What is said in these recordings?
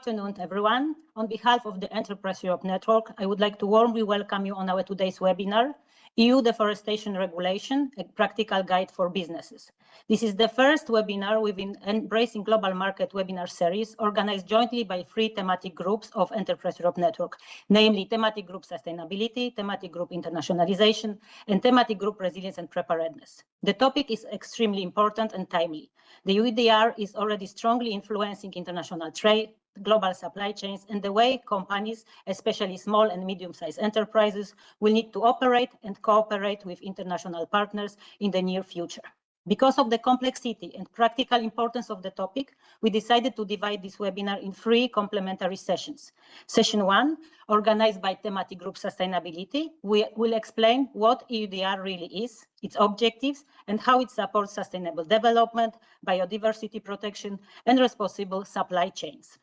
Good afternoon, everyone. On behalf of the Enterprise Europe Network, I would like to warmly welcome you on our today's webinar, EU Deforestation Regulation, a practical guide for businesses. This is the first webinar within Embracing Global Market webinar series organized jointly by 3 thematic groups of Enterprise Europe Network, namely Thematic Group Sustainability, Thematic Group Internationalization, and Thematic Group Resilience and Preparedness. The topic is extremely important and timely. The EUDR is already strongly influencing international trade, global supply chains, and the way companies, especially small and medium-sized enterprises, will need to operate and cooperate with international partners in the near future. Because of the complexity and practical importance of the topic, we decided to divide this webinar in 3 complementary sessions. Session 1, organized by Thematic Group Sustainability, we will explain what EUDR really is, its objectives, and how it supports sustainable development, biodiversity protection, and responsible supply chains.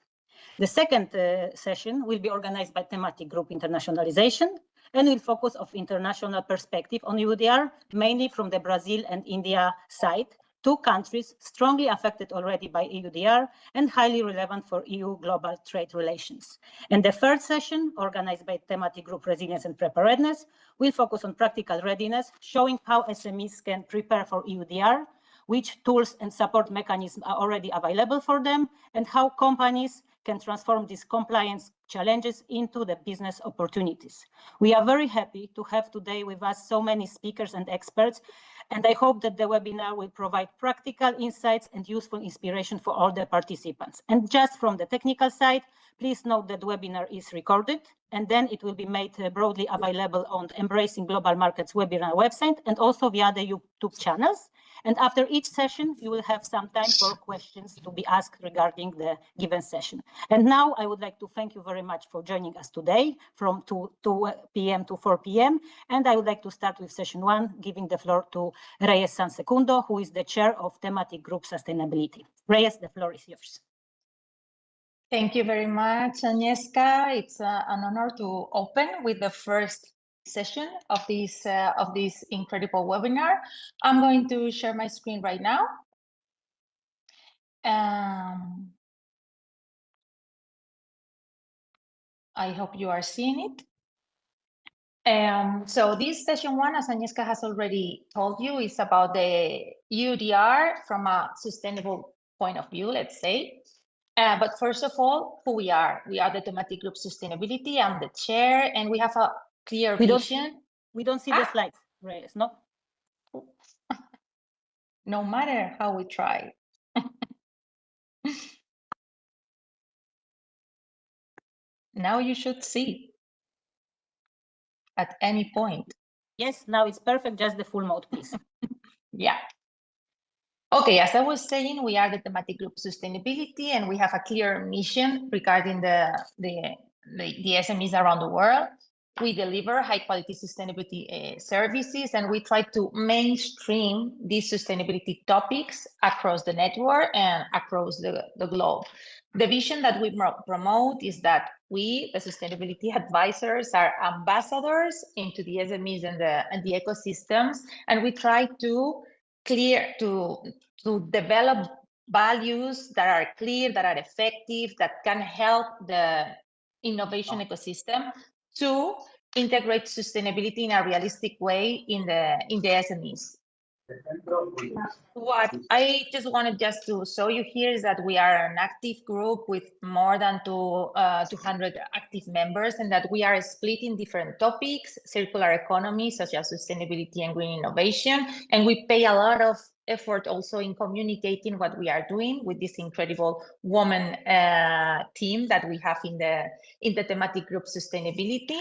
The second session will be organized by Thematic Group Internationalization and will focus on international perspective on EUDR, mainly from the Brazil and India side, 2 countries strongly affected already by EUDR and highly relevant for EU global trade relations. And the third session, organized by Thematic Group Resilience and Preparedness, will focus on practical readiness, showing how SMEs can prepare for EUDR, which tools and support mechanisms are already available for them, and how companies can transform these compliance challenges into the business opportunities. We are very happy to have today with us so many speakers and experts, and I hope that the webinar will provide practical insights and useful inspiration for all the participants. And just from the technical side, please note that the webinar is recorded, and then it will be made broadly available on the Embracing Global Markets webinar website and also via the YouTube channels. And after each session, you will have some time for questions to be asked regarding the given session. And now I would like to thank you very much for joining us today from 2 p.m. to 4 p.m. And I would like to start with session 1, giving the floor to Reyes Sansecundo, who is the chair of Thematic Group Sustainability. Reyes, the floor is yours. Thank you very much, Agnieszka. It's an honor to open with the first session of this incredible webinar. I'm going to share my screen right now. I hope you are seeing it. So this session 1, as Agnieszka has already told you, is about the EUDR from a sustainable point of view, let's say. But first of all, who we are. We are the Thematic Group Sustainability. I'm the chair, and we have a clear vision. We don't see the slides, Reyes, no? No matter how we try. Now you should see at any point. Yes, now it's perfect. Just the full mode, please. Yeah. Okay, as I was saying, we are the Thematic Group Sustainability, and we have a clear mission regarding the SMEs around the world. We deliver high-quality sustainability services, and we try to mainstream these sustainability topics across the network and across the globe. The vision that we promote is that we, the sustainability advisors, are ambassadors into the SMEs and the ecosystems, and we try to develop values that are clear, that are effective, that can help the innovation ecosystem to integrate sustainability in a realistic way in the SMEs. What I just wanted to show you here is that we are an active group with more than 200 active members, and that we are split in different topics, circular economy, such as sustainability and green innovation. And we pay a lot of effort also in communicating what we are doing with this incredible woman team that we have in the Thematic Group Sustainability.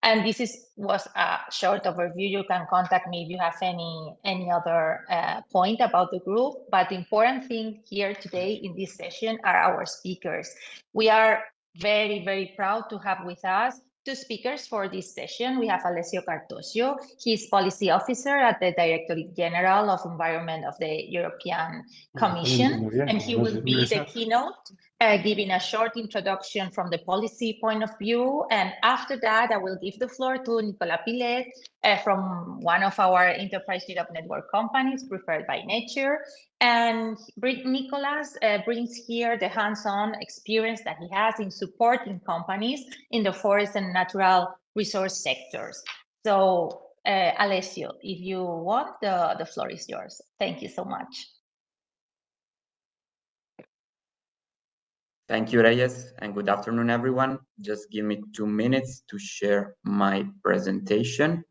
And this was a short overview. You can contact me if you have any other point about the group. But the important thing here today in this session are our speakers. We are very, very proud to have with us 2 speakers for this session. We have Alessio Cartosio. He's Policy Officer at the Directorate General of Environment of the European Commission, and he will be the keynote giving a short introduction from the policy point of view. And after that, I will give the floor to Nicolas Pilet from one of our Enterprise Europe Network companies, Preferred by Nature. And Nicolas brings here the hands-on experience that he has in supporting companies in the forest and natural resource sectors. So, Alessio, if you want, the floor is yours. Thank you so much. Thank you, Reyes, and good afternoon, everyone. Just give me 2 minutes to share my presentation.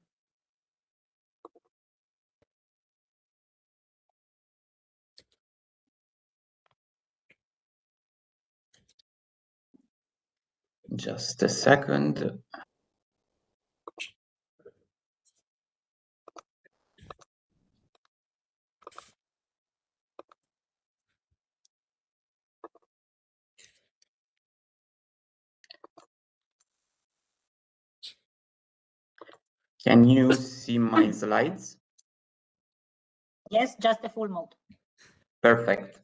Just a second. Can you see my slides? Yes, just the full mode. Perfect.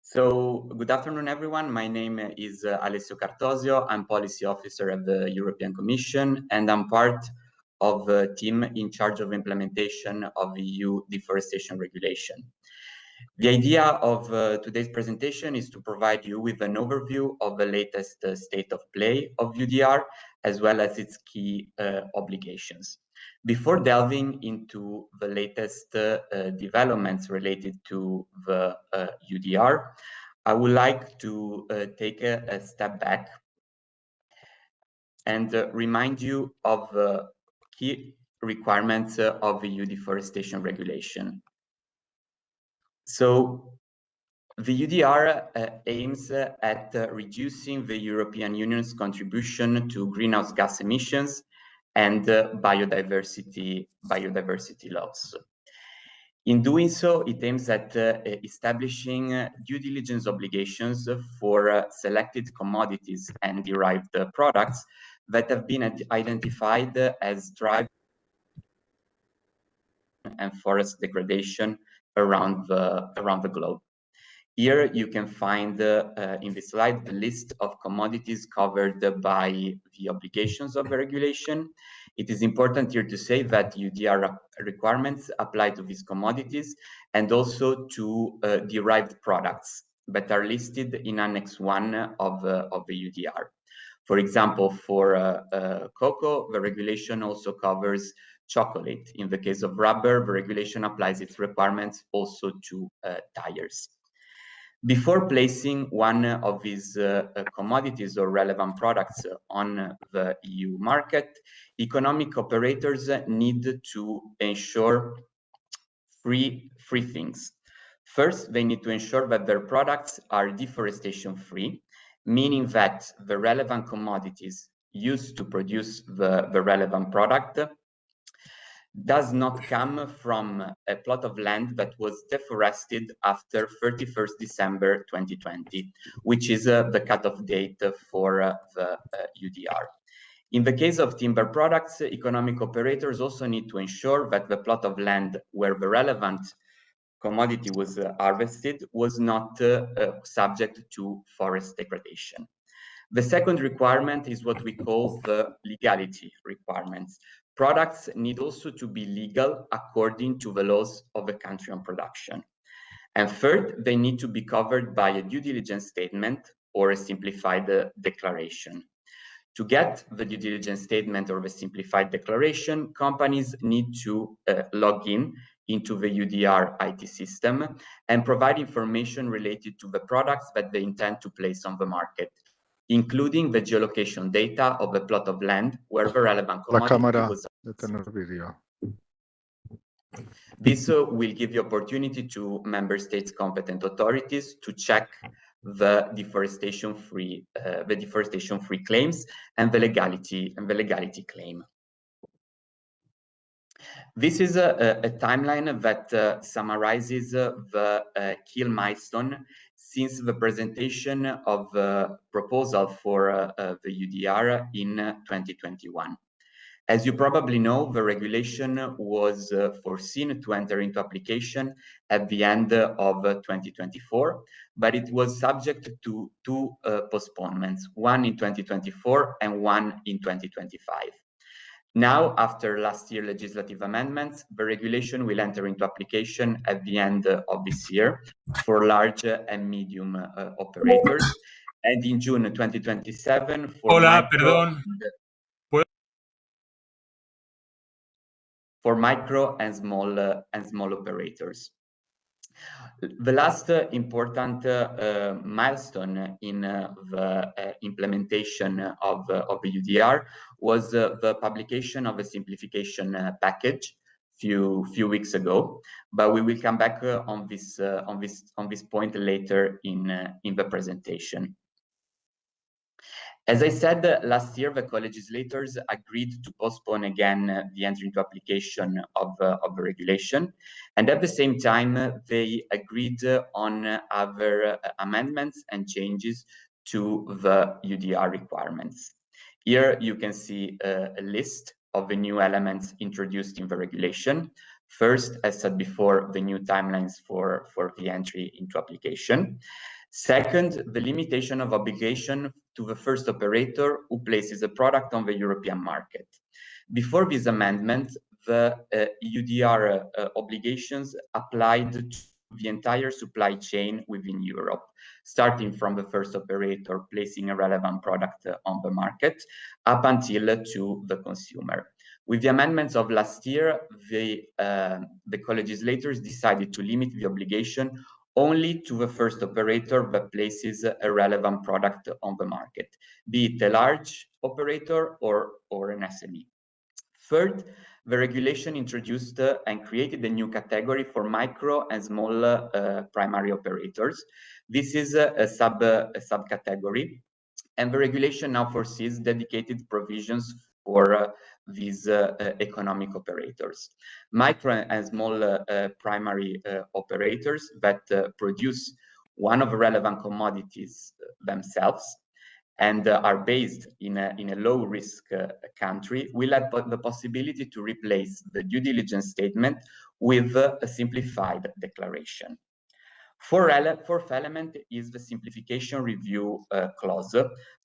So good afternoon, everyone. My name is Alessio Cartosio. I'm Policy Officer at the European Commission, and I'm part of a team in charge of implementation of EU Deforestation Regulation. The idea of today's presentation is to provide you with an overview of the latest state of play of EUDR, as well as its key obligations. Before delving into the latest developments related to the EUDR, I would like to take a step back and remind you of the key requirements of the EU Deforestation Regulation. So, the EUDR aims at reducing the European Union's contribution to greenhouse gas emissions and biodiversity loss. In doing so, it aims at establishing due diligence obligations for selected commodities and derived products that have been identified as driving and forest degradation around the globe. Here you can find in this slide the list of commodities covered by the obligations of the regulation. It is important here to say that EUDR requirements apply to these commodities and also to derived products that are listed in Annex 1 of the EUDR. For example, for cocoa, the regulation also covers chocolate. In the case of rubber, the regulation applies its requirements also to tires. Before placing one of these commodities or relevant products on the EU market, economic operators need to ensure three things. First, they need to ensure that their products are deforestation-free, meaning that the relevant commodities used to produce the relevant product does not come from a plot of land that was deforested after 31st December 2020, which is the cutoff date for the EUDR. In the case of timber products, economic operators also need to ensure that the plot of land where the relevant commodity was harvested was not subject to forest degradation. The second requirement is what we call the legality requirements. Products need also to be legal according to the laws of the country on production. And third, they need to be covered by a due diligence statement or a simplified declaration. To get the due diligence statement or the simplified declaration, companies need to log into the EUDR IT system and provide information related to the products that they intend to place on the market, including the geolocation data of the plot of land where the relevant commodity was. This will give the opportunity to member states' competent authorities to check the deforestation-free claims and the legality claim. This is a timeline that summarizes the key milestone since the presentation of the proposal for the EUDR in 2021. As you probably know, the regulation was foreseen to enter into application at the end of 2024, but it was subject to two postponements, one in 2024 and one in 2025. Now, after last year's legislative amendments, the regulation will enter into application at the end of this year for large and medium operators, and in June 2027 for micro and small operators. The last important milestone in the implementation of the EUDR was the publication of a simplification package few weeks ago, but we will come back on this point later in the presentation. As I said, last year, the co-legislators agreed to postpone again the entry into application of the regulation. And at the same time, they agreed on other amendments and changes to the EUDR requirements. Here you can see a list of the new elements introduced in the regulation. First, as said before, the new timelines for the entry into application. Second, the limitation of obligation to the first operator who places a product on the European market. Before this amendment, the EUDR obligations applied to the entire supply chain within Europe, starting from the first operator placing a relevant product on the market up until to the consumer. With the amendments of last year, the co-legislators decided to limit the obligation only to the first operator that places a relevant product on the market, be it a large operator or an SME. Third, the regulation introduced and created a new category for micro and small primary operators. This is a subcategory, and the regulation now foresees dedicated provisions for these economic operators. Micro and small primary operators that produce one of the relevant commodities themselves and are based in a low-risk country will have the possibility to replace the due diligence statement with a simplified declaration. Fourth element is the simplification review clause.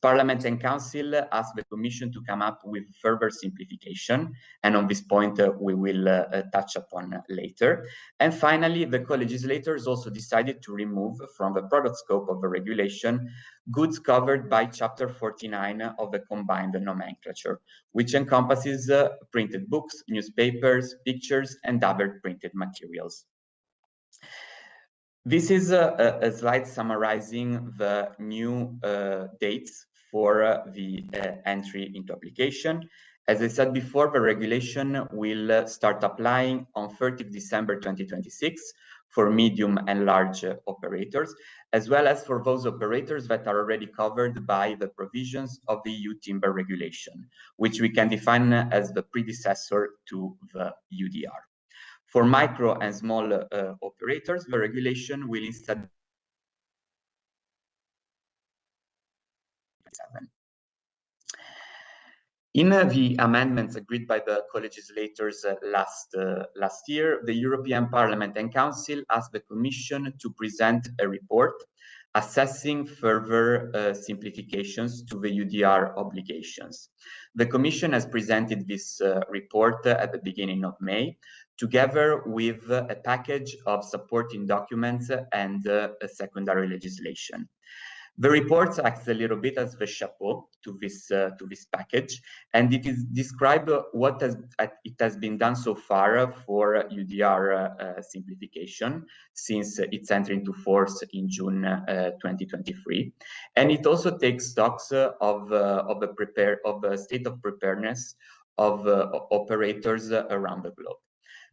Parliament and Council asked the Commission to come up with further simplification, and on this point we will touch upon later. And finally, the co-legislators also decided to remove from the product scope of the regulation goods covered by Chapter 49 of the combined nomenclature, which encompasses printed books, newspapers, pictures, and other printed materials. This is a slide summarizing the new dates for the entry into application. As I said before, the regulation will start applying on 30th December 2026 for medium and large operators, as well as for those operators that are already covered by the provisions of the EU timber regulation, which we can define as the predecessor to the EUDR. For micro and small operators, the regulation will instead in the amendments agreed by the co-legislators last year, the European Parliament and Council asked the Commission to present a report assessing further simplifications to the EUDR obligations. The Commission has presented this report at the beginning of May, together with a package of supporting documents and secondary legislation. The report acts a little bit as the chapeau to this package, and it is described what it has been done so far for EUDR simplification since its entry into force in June 2023, and it also takes stocks of the state of preparedness of operators around the globe.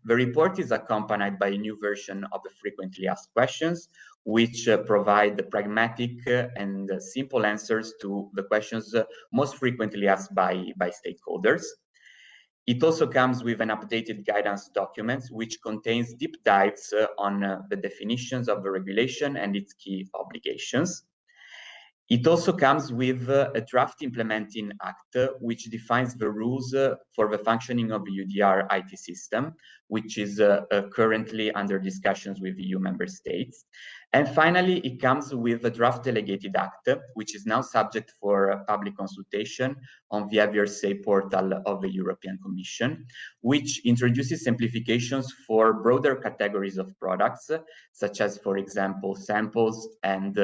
The report is accompanied by a new version of the frequently asked questions, which provide pragmatic and simple answers to the questions most frequently asked by stakeholders. It also comes with an updated guidance document, which contains deep dives on the definitions of the regulation and its key obligations. It also comes with a draft implementing act, which defines the rules for the functioning of the EUDR IT system, which is currently under discussions with EU member states. And finally, it comes with a draft delegated act, which is now subject for public consultation on the HaveYourSay portal of the European Commission, which introduces simplifications for broader categories of products, such as, for example, samples and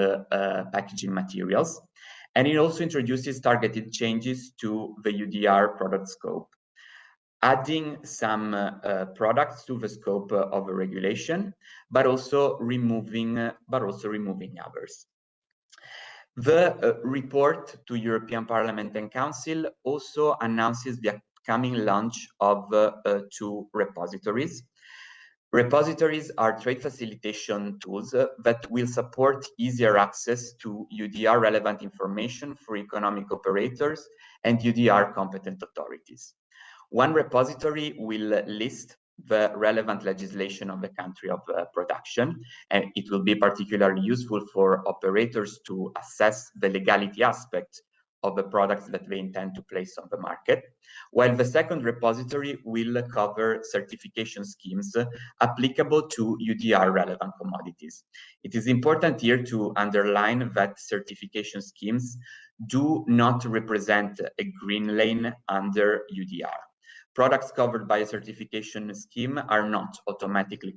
packaging materials. And it also introduces targeted changes to the EUDR product scope, adding some products to the scope of a regulation, but also removing others. The report to European Parliament and Council also announces the upcoming launch of 2 repositories. Repositories are trade facilitation tools that will support easier access to EUDR relevant information for economic operators and EUDR competent authorities. One repository will list the relevant legislation of the country of production, and it will be particularly useful for operators to assess the legality aspect of the products that they intend to place on the market, while the second repository will cover certification schemes applicable to EUDR relevant commodities. It is important here to underline that certification schemes do not represent a green lane under EUDR. Products covered by a certification scheme are not automatically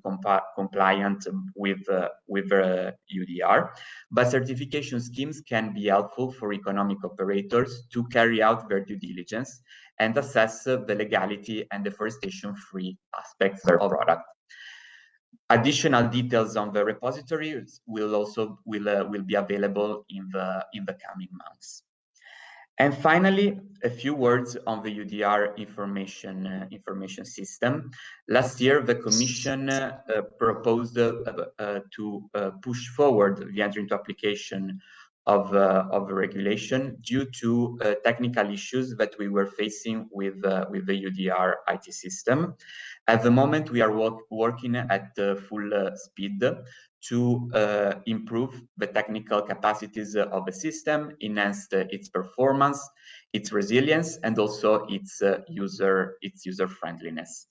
compliant with EUDR, but certification schemes can be helpful for economic operators to carry out their due diligence and assess the legality and deforestation-free aspects of the product. Additional details on the repository will be available in the coming months. And finally, a few words on the EUDR information system. Last year, the Commission proposed to push forward the entry into application of the regulation due to technical issues that we were facing with the EUDR IT system. At the moment, we are working at full speed to improve the technical capacities of the system, enhance its performance, its resilience, and also its user friendliness.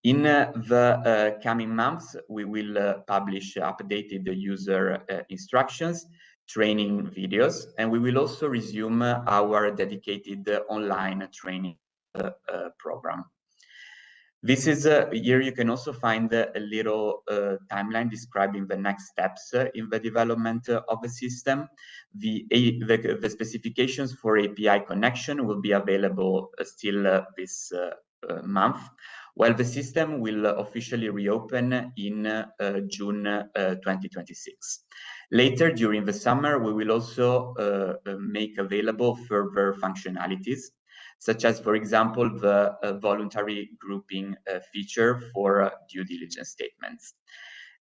In the coming months, we will publish updated user instructions, training videos, and we will also resume our dedicated online training program. This is here you can also find a little timeline describing the next steps in the development of the system. The specifications for API connection will be available still this month, while the system will officially reopen in June 2026. Later, during the summer, we will also make available further functionalities, such as, for example, the voluntary grouping feature for due diligence statements.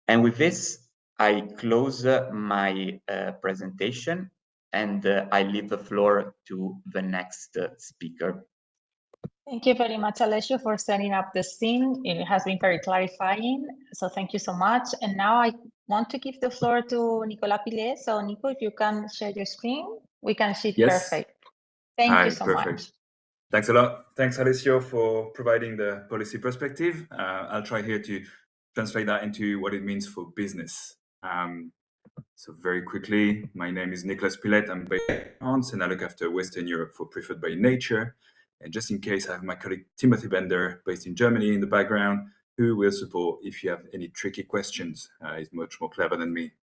And with this, I close my presentation, and I leave the floor to the next speaker. Thank you very much, Alessio, for setting up the scene. It has been very clarifying, so thank you so much. And now I want to give the floor to Nicolas Pilet. So, Nico, if you can share your screen, we can see it. Yes. Perfect. Thank you so much. Thanks a lot. Thanks, Alessio, for providing the policy perspective. I'll try here to translate that into what it means for business. So very quickly, my name is Nicolas Pilet. I'm based in France, and I look after Western Europe for Preferred by Nature. And just in case, I have my colleague Timothy Bender, based in Germany, in the background, who will support if you have any tricky questions. He's much more clever than me.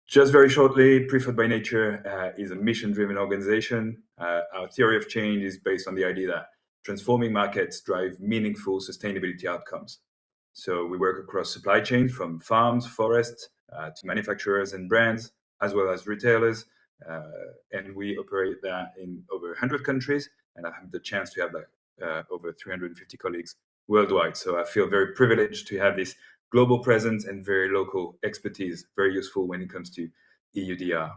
Just very shortly, Preferred by Nature is a mission-driven organization. Our theory of change is based on the idea that transforming markets drive meaningful sustainability outcomes. So we work across supply chains from farms, forests, to manufacturers and brands, as well as retailers. And we operate that in over 100 countries. And I have the chance to have over 350 colleagues worldwide. So I feel very privileged to have this global presence and very local expertise, very useful when it comes to EUDR.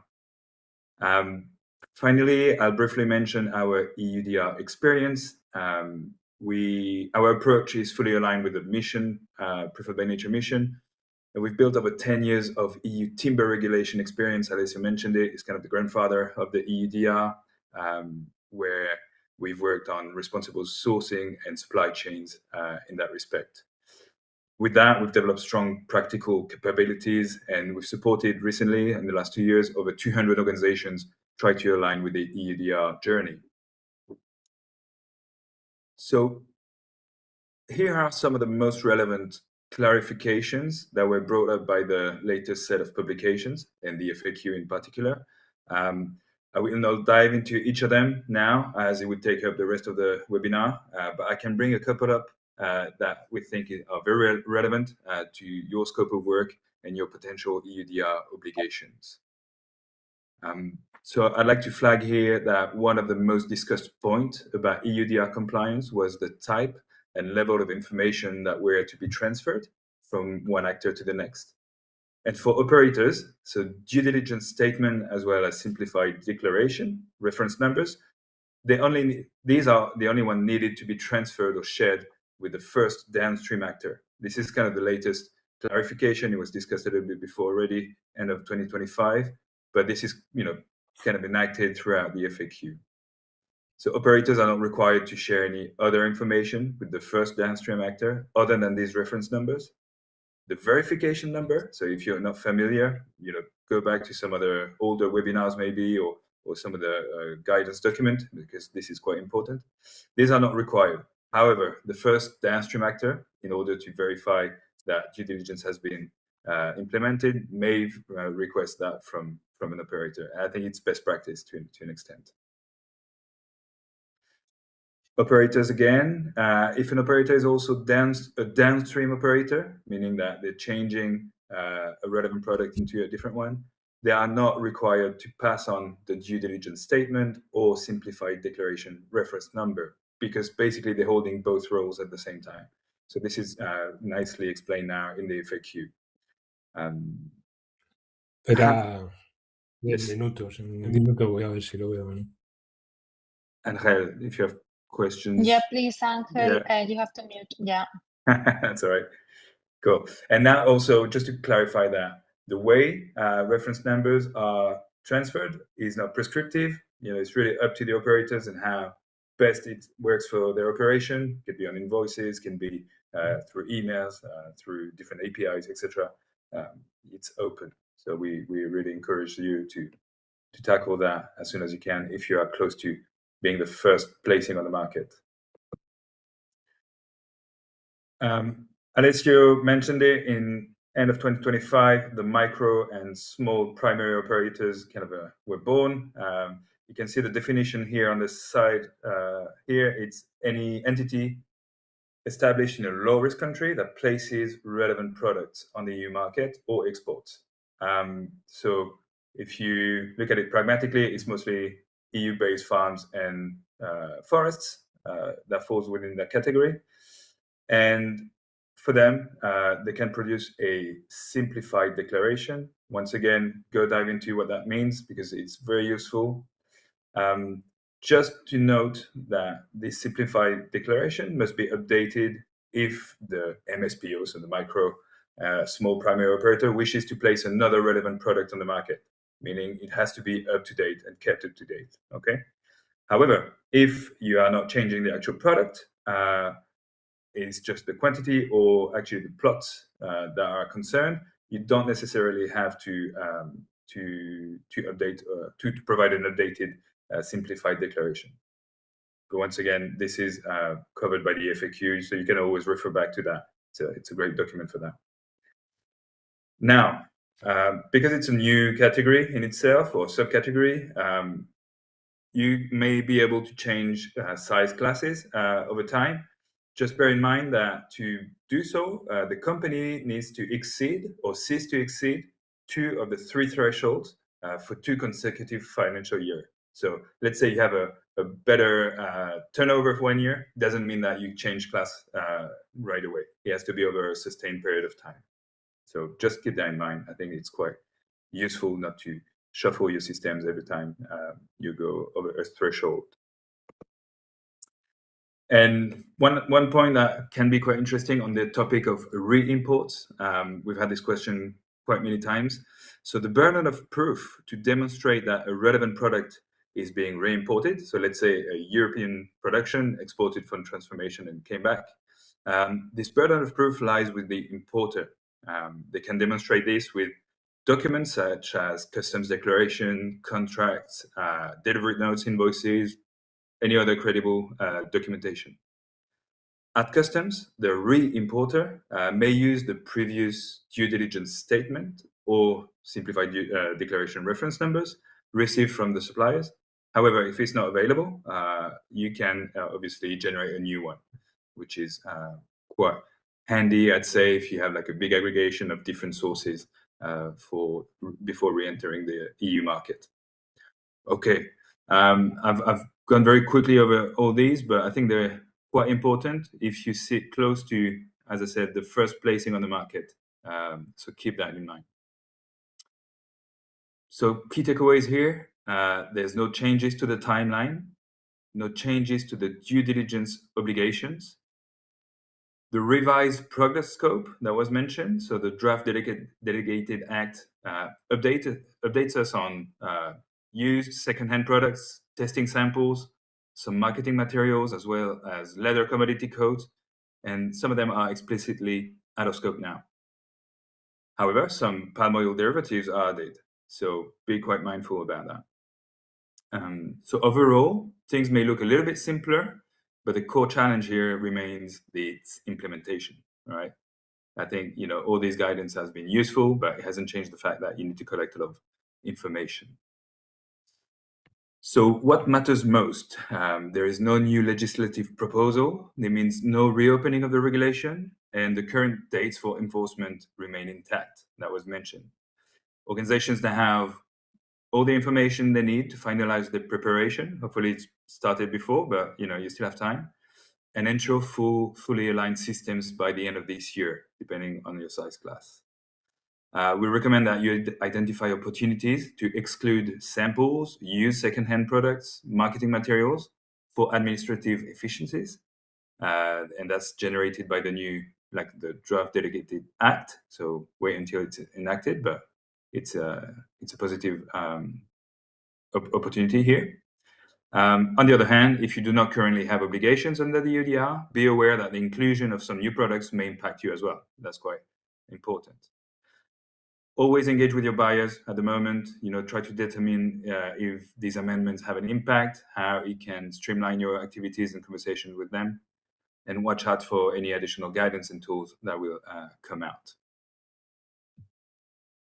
Finally, I'll briefly mention our EUDR experience. Our approach is fully aligned with the mission, Preferred by Nature mission. And we've built over 10 years of EU timber regulation experience. Alessio mentioned it. It's kind of the grandfather of the EUDR, where we've worked on responsible sourcing and supply chains in that respect. With that, we've developed strong practical capabilities, and we've supported recently, in the last 2 years, over 200 organizations try to align with the EUDR journey. So here are some of the most relevant clarifications that were brought up by the latest set of publications, and the FAQ in particular. I will not dive into each of them now, as it would take up the rest of the webinar, but I can bring a couple up that we think are very relevant to your scope of work and your potential EUDR obligations. So I'd like to flag here that one of the most discussed points about EUDR compliance was the type and level of information that were to be transferred from one actor to the next. And for operators, so due diligence statement as well as simplified declaration, reference numbers, these are the only one needed to be transferred or shared with the first downstream actor. This is kind of the latest clarification. It was discussed a little bit before already, end of 2025, but this is kind of enacted throughout the FAQ. So operators are not required to share any other information with the first downstream actor other than these reference numbers. The verification number, so if you're not familiar, go back to some other older webinars maybe, or some of the guidance document, because this is quite important. These are not required. However, the first downstream actor, in order to verify that due diligence has been implemented, may request that from an operator. And I think it's best practice to an extent. Operators again, if an operator is also a downstream operator, meaning that they're changing a relevant product into a different one, they are not required to pass on the due diligence statement or simplified declaration reference number, because basically they're holding both roles at the same time. So this is nicely explained now in the FAQ. Era 10 Yes. minutos. Entiendo que voy a ver si lo veo, ¿no? Angel, if you have questions. Yeah, please, Angel, Yeah. you have to mute. Yeah. That's all right. Cool. And now also, just to clarify that, the way reference numbers are transferred is not prescriptive. It's really up to the operators and how best it works for their operation. It could be on invoices, can be through emails, through different APIs, etc. It's open. So we really encourage you to tackle that as soon as you can if you are close to being the first placing on the market. Alessio mentioned it in end of 2025, the micro and small primary operators kind of were born. You can see the definition here on the side here. It's any entity established in a low-risk country that places relevant products on the EU market or exports. So if you look at it pragmatically, it's mostly EU-based farms and forests that falls within that category. And for them, they can produce a simplified declaration. Once again, go dive into what that means because it's very useful. Just to note that this simplified declaration must be updated if the MSPO, so the micro small primary operator, wishes to place another relevant product on the market, meaning it has to be up to date and kept up to date. Okay. However, if you are not changing the actual product, it's just the quantity or actually the plots that are concerned, you don't necessarily have to update to provide an updated simplified declaration. But once again, this is covered by the FAQ, so you can always refer back to that. It's a great document for that. Now, because it's a new category in itself or subcategory, you may be able to change size classes over time. Just bear in mind that to do so, the company needs to exceed or cease to exceed 2 of the 3 thresholds for 2 consecutive financial years. So let's say you have a better turnover for 1 year. Doesn't mean that you change class right away. It has to be over a sustained period of time. So just keep that in mind. I think it's quite useful not to shuffle your systems every time you go over a threshold. And one point that can be quite interesting on the topic of re-imports, we've had this question quite many times. So the burden of proof to demonstrate that a relevant product is being re-imported, so let's say a European production exported from transformation and came back, this burden of proof lies with the importer. They can demonstrate this with documents such as customs declaration, contracts, delivery notes, invoices, any other credible documentation. At customs, the re-importer may use the previous due diligence statement or simplified declaration reference numbers received from the suppliers. However, if it's not available, you can obviously generate a new one, which is quite handy, I'd say, if you have like a big aggregation of different sources before re-entering the EU market. Okay, I've gone very quickly over all these, but I think they're quite important if you sit close to, as I said, the first placing on the market. So keep that in mind. So key takeaways here, there's no changes to the timeline, no changes to the due diligence obligations. The revised product scope that was mentioned, so the draft delegated act updates us on used second-hand products, testing samples, some marketing materials, as well as leather commodity codes, and some of them are explicitly out of scope now. However, some palm oil derivatives are added, so be quite mindful about that. So overall, things may look a little bit simpler, but the core challenge here remains its implementation, right? I think, all these guidance has been useful, but it hasn't changed the fact that you need to collect a lot of information. So what matters most? There is no new legislative proposal. That means no reopening of the regulation, and the current dates for enforcement remain intact. That was mentioned. Organizations that have all the information they need to finalize the preparation. Hopefully it's started before, but you still have time. And ensure fully aligned systems by the end of this year, depending on your size class. We recommend that you identify opportunities to exclude samples, use second-hand products, marketing materials for administrative efficiencies. And that's generated by the new, the draft delegated act. So wait until it's enacted, but it's a positive opportunity here. On the other hand, if you do not currently have obligations under the EUDR, be aware that the inclusion of some new products may impact you as well. That's quite important. Always engage with your buyers at the moment. Try to determine if these amendments have an impact, how it can streamline your activities and conversations with them, and watch out for any additional guidance and tools that will come out.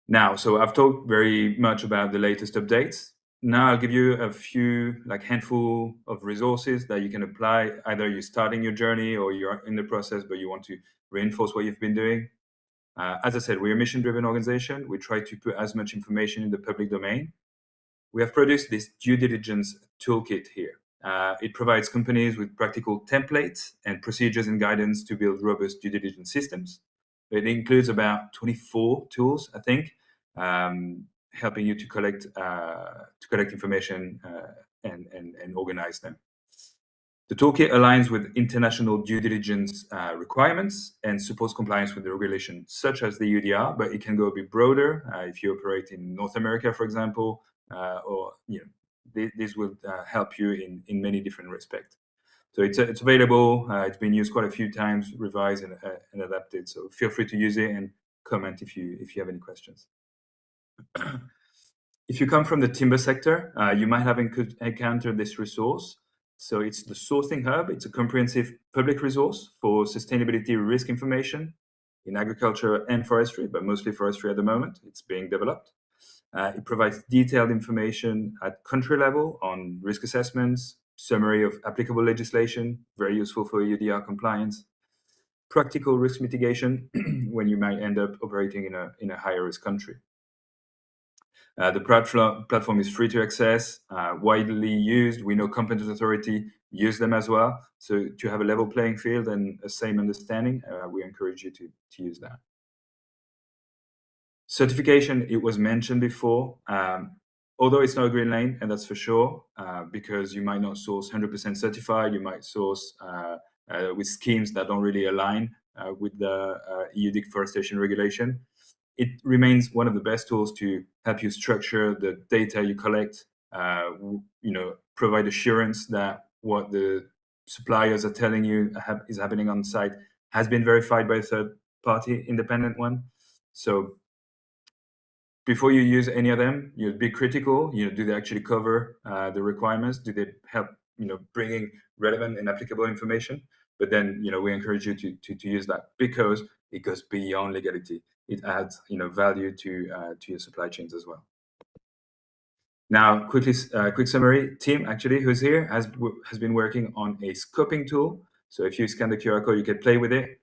Now, so I've talked very much about the latest updates. Now I'll give you a few, handful of resources that you can apply. Either you're starting your journey or you're in the process, but you want to reinforce what you've been doing. As I said, we're a mission-driven organization. We try to put as much information in the public domain. We have produced this due diligence toolkit here. It provides companies with practical templates and procedures and guidance to build robust due diligence systems. It includes about 24 tools, I think, helping you to collect information and organize them. The toolkit aligns with international due diligence requirements and supports compliance with the regulation, such as the EUDR, but it can go a bit broader if you operate in North America, for example, or this will help you in many different respects. So it's available. It's been used quite a few times, revised and adapted. So feel free to use it and comment if you have any questions. If you come from the timber sector, you might have encountered this resource. So it's the Sourcing Hub. It's a comprehensive public resource for sustainability risk information in agriculture and forestry, but mostly forestry at the moment. It's being developed. It provides detailed information at country level on risk assessments, summary of applicable legislation, very useful for EUDR compliance, practical risk mitigation when you might end up operating in a higher risk country. The platform is free to access, widely used. We know competent authority use them as well. So to have a level playing field and a same understanding, we encourage you to use that. Certification, it was mentioned before. although it's not a green lane, and that's for sure, because you might not source 100% certified, you might source with schemes that don't really align with the EU Deforestation Regulation. It remains one of the best tools to help you structure the data you collect, provide assurance that what the suppliers are telling you is happening on site has been verified by a third-party independent one. So before you use any of them, be critical. Do they actually cover the requirements? Do they help bringing relevant and applicable information? But then we encourage you to use that, because it goes beyond legality. It adds value to your supply chains as well. Now, quick summary. Tim, actually, who's here, has been working on a scoping tool. So if you scan the QR code, you can play with it.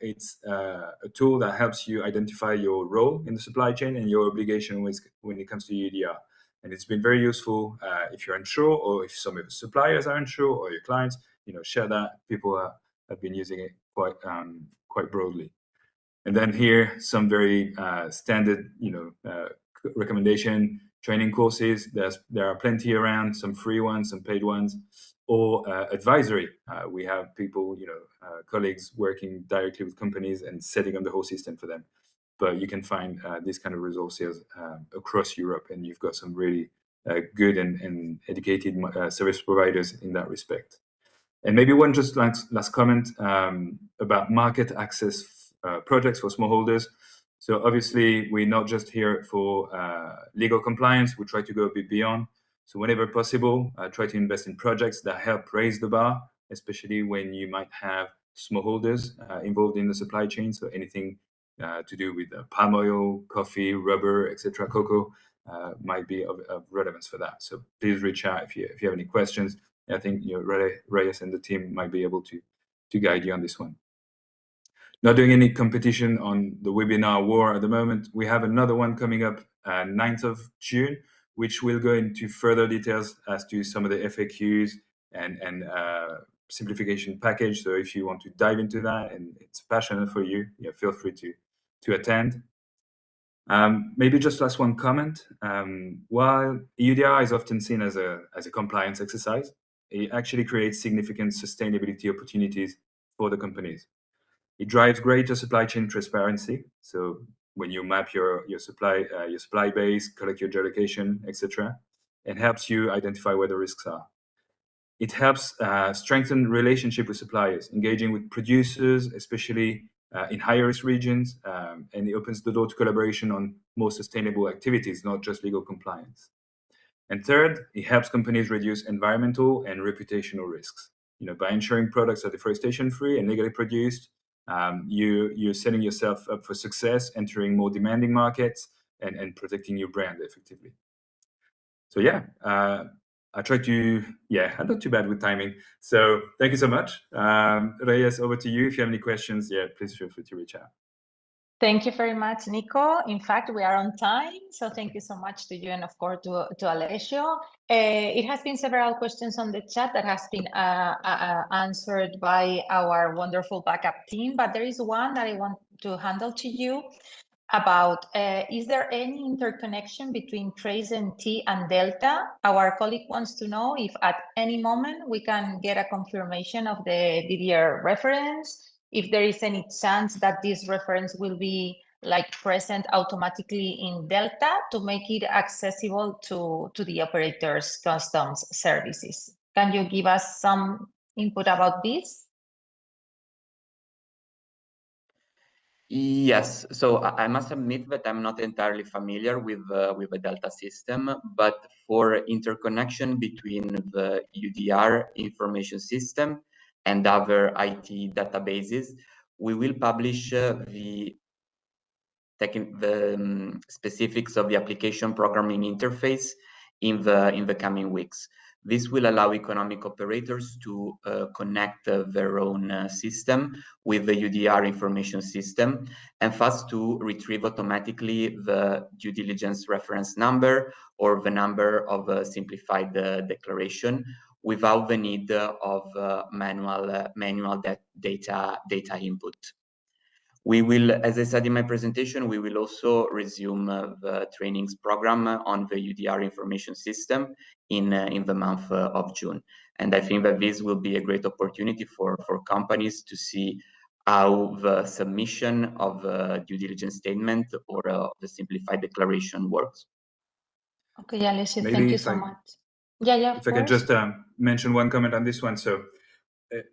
It's a tool that helps you identify your role in the supply chain and your obligation when it comes to EUDR. And it's been very useful if you're unsure, or if some of the suppliers are unsure, or your clients. Share that. People have been using it quite broadly. And then here, some very standard, recommendation training courses. There are plenty around, some free ones, some paid ones, or advisory. We have people, colleagues working directly with companies and setting up the whole system for them. But you can find these kind of resources across Europe, and you've got some really good and educated service providers in that respect. And maybe one just last comment about market access projects for smallholders. So obviously, we're not just here for legal compliance. We try to go a bit beyond. So whenever possible, try to invest in projects that help raise the bar, especially when you might have smallholders involved in the supply chain. So anything to do with palm oil, coffee, rubber, etc., cocoa might be of relevance for that. So please reach out if you have any questions. I think Reyes and the team might be able to guide you on this one. Not doing any competition on the webinar war at the moment. We have another one coming up 9th of June, which will go into further details as to some of the FAQs and simplification package. So if you want to dive into that and it's passionate for you, feel free to attend. Maybe just last one comment. While EUDR is often seen as a compliance exercise, it actually creates significant sustainability opportunities for the companies. It drives greater supply chain transparency. So when you map your supply base, collect your geolocation, etc., it helps you identify where the risks are. It helps strengthen relationship with suppliers, engaging with producers, especially in high-risk regions, and it opens the door to collaboration on more sustainable activities, not just legal compliance. And third, it helps companies reduce environmental and reputational risks. By ensuring products are deforestation-free and legally produced, you're setting yourself up for success, entering more demanding markets, and protecting your brand effectively. So I tried to, I'm not too bad with timing. So thank you so much. Reyes, over to you. If you have any questions, please feel free to reach out. Thank you very much, Nico. In fact, we are on time. So thank you so much to you and, of course, to Alessio. It has been several questions on the chat that has been answered by our wonderful backup team. But there is one that I want to handle to you about, is there any interconnection between TraceNT and Delta? Our colleague wants to know if at any moment we can get a confirmation of the DDR reference, if there is any chance that this reference will be present automatically in Delta to make it accessible to the operators' customs services. Can you give us some input about this? Yes, so I must admit that I'm not entirely familiar with the Delta system, but for interconnection between the EUDR information system and other IT databases, we will publish the specifics of the application programming interface in the coming weeks. This will allow economic operators to connect their own system with the EUDR information system, and thus to retrieve automatically the due diligence reference number or the number of a simplified declaration without the need of manual data input. We will, as I said in my presentation, we will also resume the trainings program on the EUDR information system in the month of June. And I think that this will be a great opportunity for companies to see how the submission of a due diligence statement or the simplified declaration works. Okay, Alessio, Maybe thank you so much. Yeah, if I can just mention one comment on this one. So,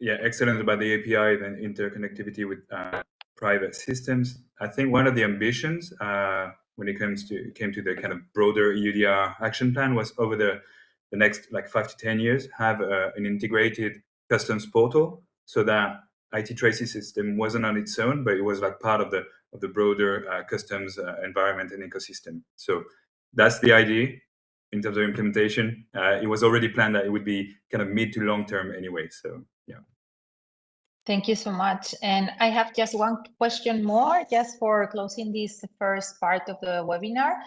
yeah, excellent about the API and interconnectivity with private systems. I think one of the ambitions when it came to the kind of broader EUDR action plan was over the next like 5 to 10 years have an integrated customs portal, so that IT tracing system wasn't on its own, but it was like part of the broader customs environment and ecosystem. So that's the idea. In terms of implementation, it was already planned that it would be kind of mid to long term anyway. So yeah. Thank you so much. And I have just one question more, just for closing this first part of the webinar,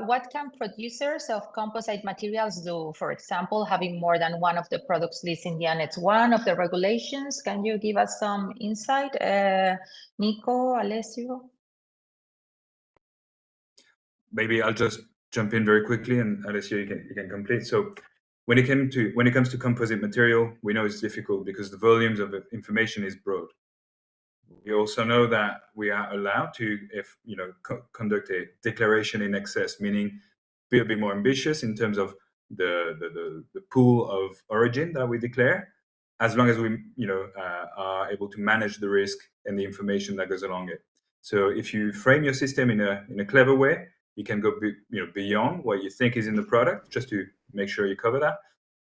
what can producers of composite materials do? For example, having more than one of the products listed in the Annex 1 of the regulations. Can you give us some insight, Nico, Alessio? Maybe I'll just jump in very quickly, and Alessio, you can complete. So when it comes to composite material, we know it's difficult because the volumes of information is broad. We also know that we are allowed to, if conduct a declaration in excess, meaning be a bit more ambitious in terms of the pool of origin that we declare, as long as we are able to manage the risk and the information that goes along it. So if you frame your system in a clever way, you can go beyond what you think is in the product, just to make sure you cover that.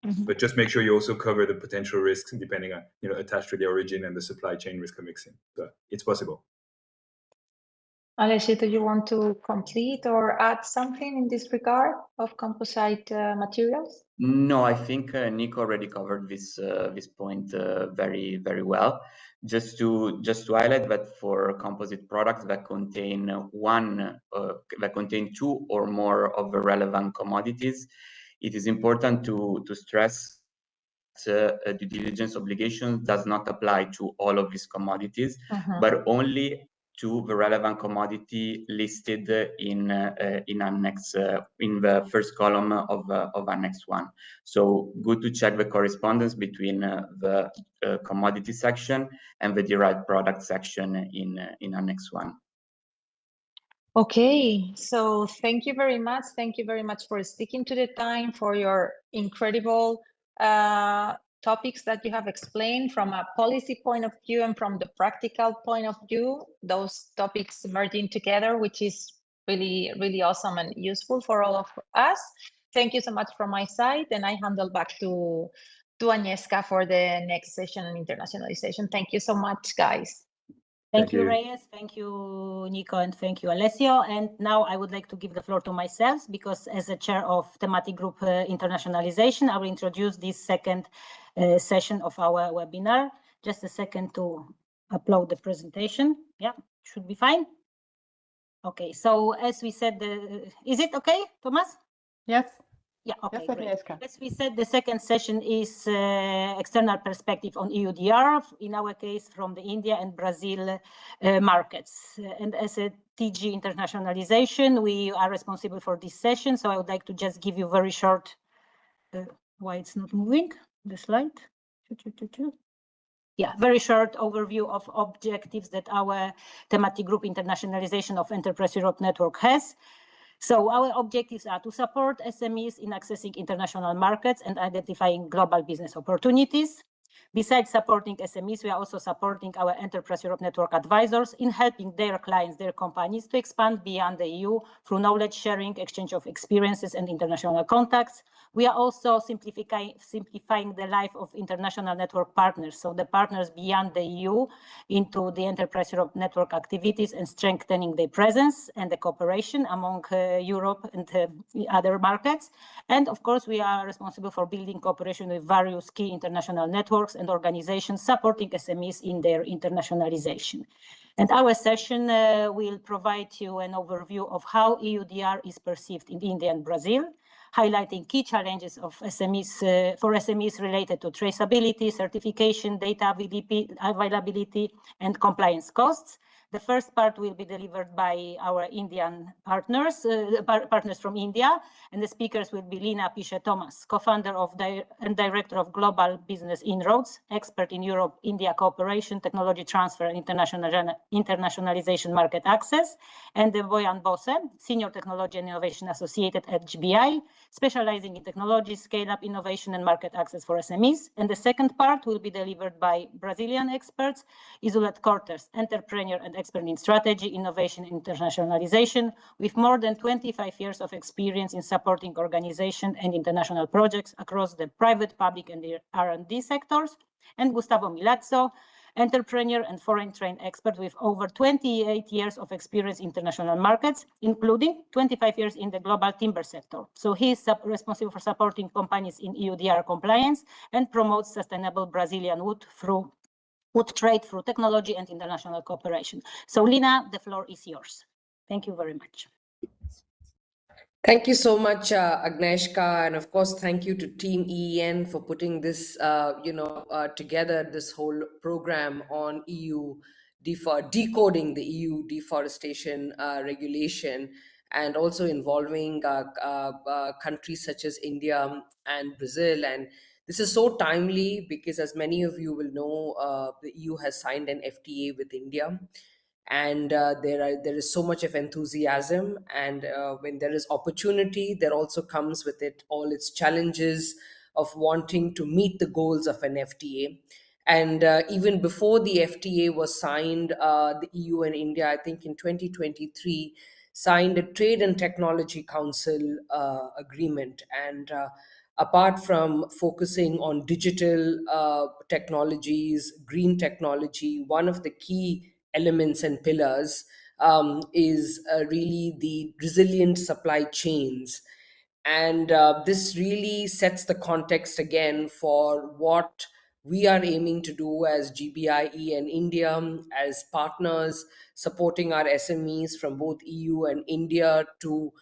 Mm-hmm. But just make sure you also cover the potential risks depending on attached to the origin and the supply chain risk of mixing. But it's possible. Alessio, do you want to complete or add something in this regard of composite materials? No, I think Nico already covered this point very, very well. Just to highlight that for composite products that contain two or more of the relevant commodities, it is important to stress due diligence obligation does not apply to all of these commodities, but only to the relevant commodity listed in Annex in the first column of Annex 1. So good to check the correspondence between the commodity section and the derived product section in Annex 1. Okay, so thank you very much. Thank you very much for sticking to the time, for your incredible topics that you have explained from a policy point of view and from the practical point of view, those topics merging together, which is really, really awesome and useful for all of us. Thank you so much from my side, and I hand it back to Agnieszka for the next session on internationalization. Thank you so much, guys. Thank you, Reyes. Thank you, Nico, and thank you, Alessio. And now I would like to give the floor to myself, because as a chair of thematic group internationalization, I will introduce this second session of our webinar. Just a second to upload the presentation. Yeah, should be fine. Okay, so as we said, is it okay, Thomas? Yes. Yeah, okay, yes, great. As we said, the second session is external perspective on EUDR, in our case from the India and Brazil markets. And as a TG internationalization, we are responsible for this session. So I would like to just give you very short, why it's not moving, the slide. Yeah, very short overview of objectives that our thematic group internationalization of Enterprise Europe Network has. So our objectives are to support SMEs in accessing international markets and identifying global business opportunities. Besides supporting SMEs, we are also supporting our Enterprise Europe Network advisors in helping their clients, their companies, to expand beyond the EU through knowledge sharing, exchange of experiences, and international contacts. We are also simplifying the life of international network partners, so the partners beyond the EU, into the Enterprise Europe Network activities and strengthening their presence and the cooperation among Europe and other markets. And of course, we are responsible for building cooperation with various key international networks and organizations supporting SMEs in their internationalization. And our session will provide you an overview of how EUDR is perceived in India and Brazil, highlighting key challenges of SMEs for SMEs related to traceability, certification, data availability, and compliance costs. The first part will be delivered by our Indian partners, partners from India, and the speakers will be Lina Pisze-Thomas, co-founder and director of Global Business Inroads, expert in Europe-India cooperation, technology transfer, and internationalization market access, and Bojan Bose, senior technology and innovation associate at GBI, specializing in technology, scale-up innovation, and market access for SMEs. And the second part will be delivered by Brazilian experts, Isolete Cortes, entrepreneur and expert in strategy, innovation, and internationalization, with more than 25 years of experience in supporting organization and international projects across the private, public, and the R&D sectors. And Gustavo Milazzo, entrepreneur and foreign trained expert with over 28 years of experience in international markets, including 25 years in the global timber sector. So he is responsible for supporting companies in EUDR compliance and promotes sustainable Brazilian wood trade through technology and international cooperation. So Lina, the floor is yours. Thank you very much. Thank you so much, Agnieszka, and of course, thank you to Team EEN for putting this, together, this whole program on decoding the EU Deforestation Regulation, and also involving countries such as India and Brazil. And this is so timely because, as many of you will know, the EU has signed an FTA with India. And there is so much of enthusiasm, and when there is opportunity, there also comes with it all its challenges of wanting to meet the goals of an FTA. And even before the FTA was signed, the EU and India, I think in 2023, signed a Trade and Technology Council agreement. And apart from focusing on digital technologies, green technology, one of the key elements and pillars is really the resilient supply chains. And this really sets the context again for what we are aiming to do as GBIE and India, as partners supporting our SMEs from both EU and India to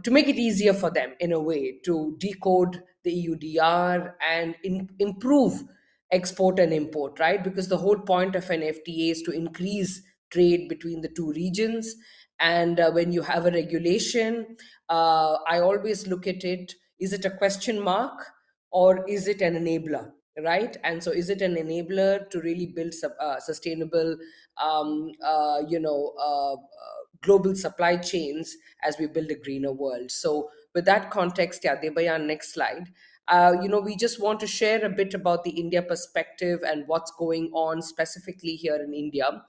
make it easier for them, in a way, to decode the EUDR and improve export and import, right? Because the whole point of an FTA is to increase trade between the two regions. And when you have a regulation, I always look at it, is it a question mark or is it an enabler, right? And so is it an enabler to really build sustainable, global supply chains as we build a greener world? So with that context, yeah, Debayan, next slide. We just want to share a bit about the India perspective and what's going on specifically here in India.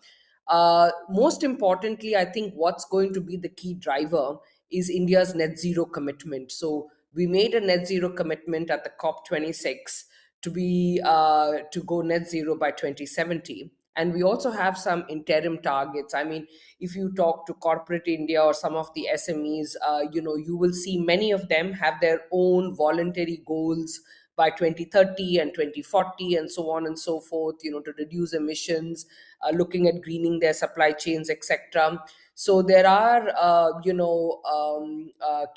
Most importantly, I think what's going to be the key driver is India's net zero commitment. So we made a net zero commitment at the COP26 to go net zero by 2070. And we also have some interim targets. I mean, if you talk to corporate India or some of the SMEs, you will see many of them have their own voluntary goals by 2030 and 2040 and so on and so forth, to reduce emissions, looking at greening their supply chains, etc. So there are,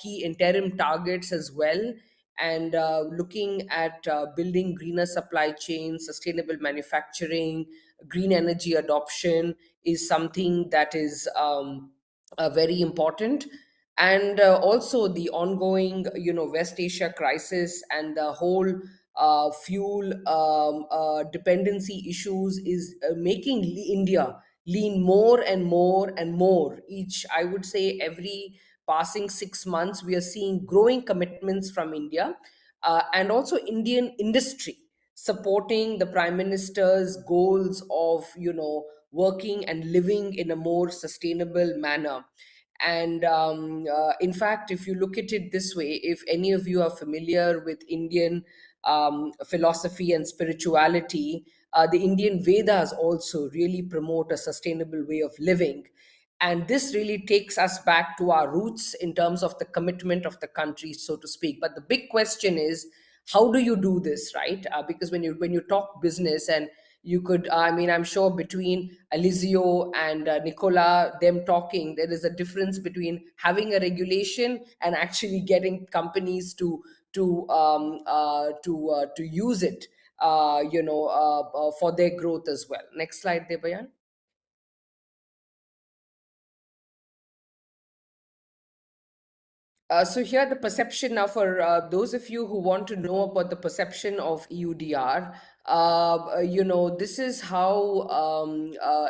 key interim targets as well. And looking at building greener supply chains, sustainable manufacturing, green energy adoption is something that is very important. And also the ongoing, West Asia crisis and the whole fuel dependency issues is making India lean more and more and more. I would say, every passing 6 months, we are seeing growing commitments from India and also Indian industry supporting the Prime Minister's goals of, working and living in a more sustainable manner. And in fact, if you look at it this way, if any of you are familiar with Indian philosophy and spirituality, the Indian Vedas also really promote a sustainable way of living. And this really takes us back to our roots in terms of the commitment of the country, so to speak. But the big question is, how do you do this, right? Because when you talk business, and You could, I mean, I'm sure between Eliseo and Nicola, them talking, there is a difference between having a regulation and actually getting companies to use it, for their growth as well. Next slide, Debayan. So here the perception now for those of you who want to know about the perception of EUDR, this is how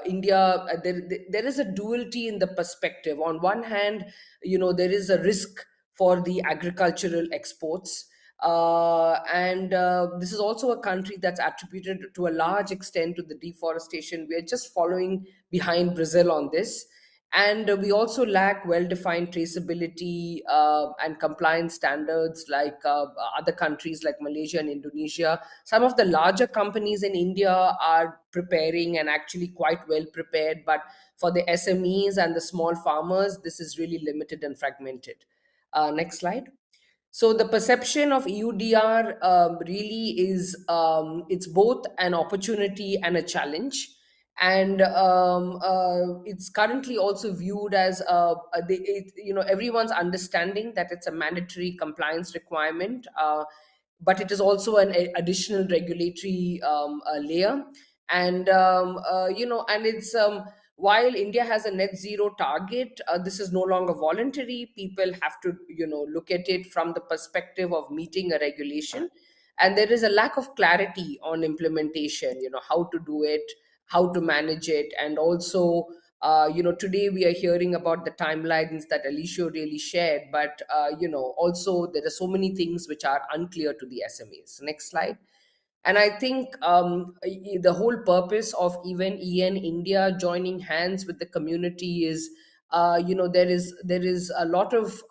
India, there is a duality in the perspective. On one hand, there is a risk for the agricultural exports. And this is also a country that's attributed to a large extent to the deforestation. We are just following behind Brazil on this. And we also lack well-defined traceability and compliance standards like other countries like Malaysia and Indonesia. Some of the larger companies in India are preparing and actually quite well prepared, but for the SMEs and the small farmers, this is really limited and fragmented. Next slide. So the perception of EUDR really is, it's both an opportunity and a challenge. And it's currently also viewed as everyone's understanding that it's a mandatory compliance requirement, but it is also an additional regulatory layer. And and it's while India has a net zero target, this is no longer voluntary. People have to look at it from the perspective of meeting a regulation, and there is a lack of clarity on implementation, how to do it, how to manage it. And also today we are hearing about the timelines that Alicia really shared, but also there are so many things which are unclear to the SMEs. Next slide. And I think the whole purpose of even EN India joining hands with the community is, there is a lot of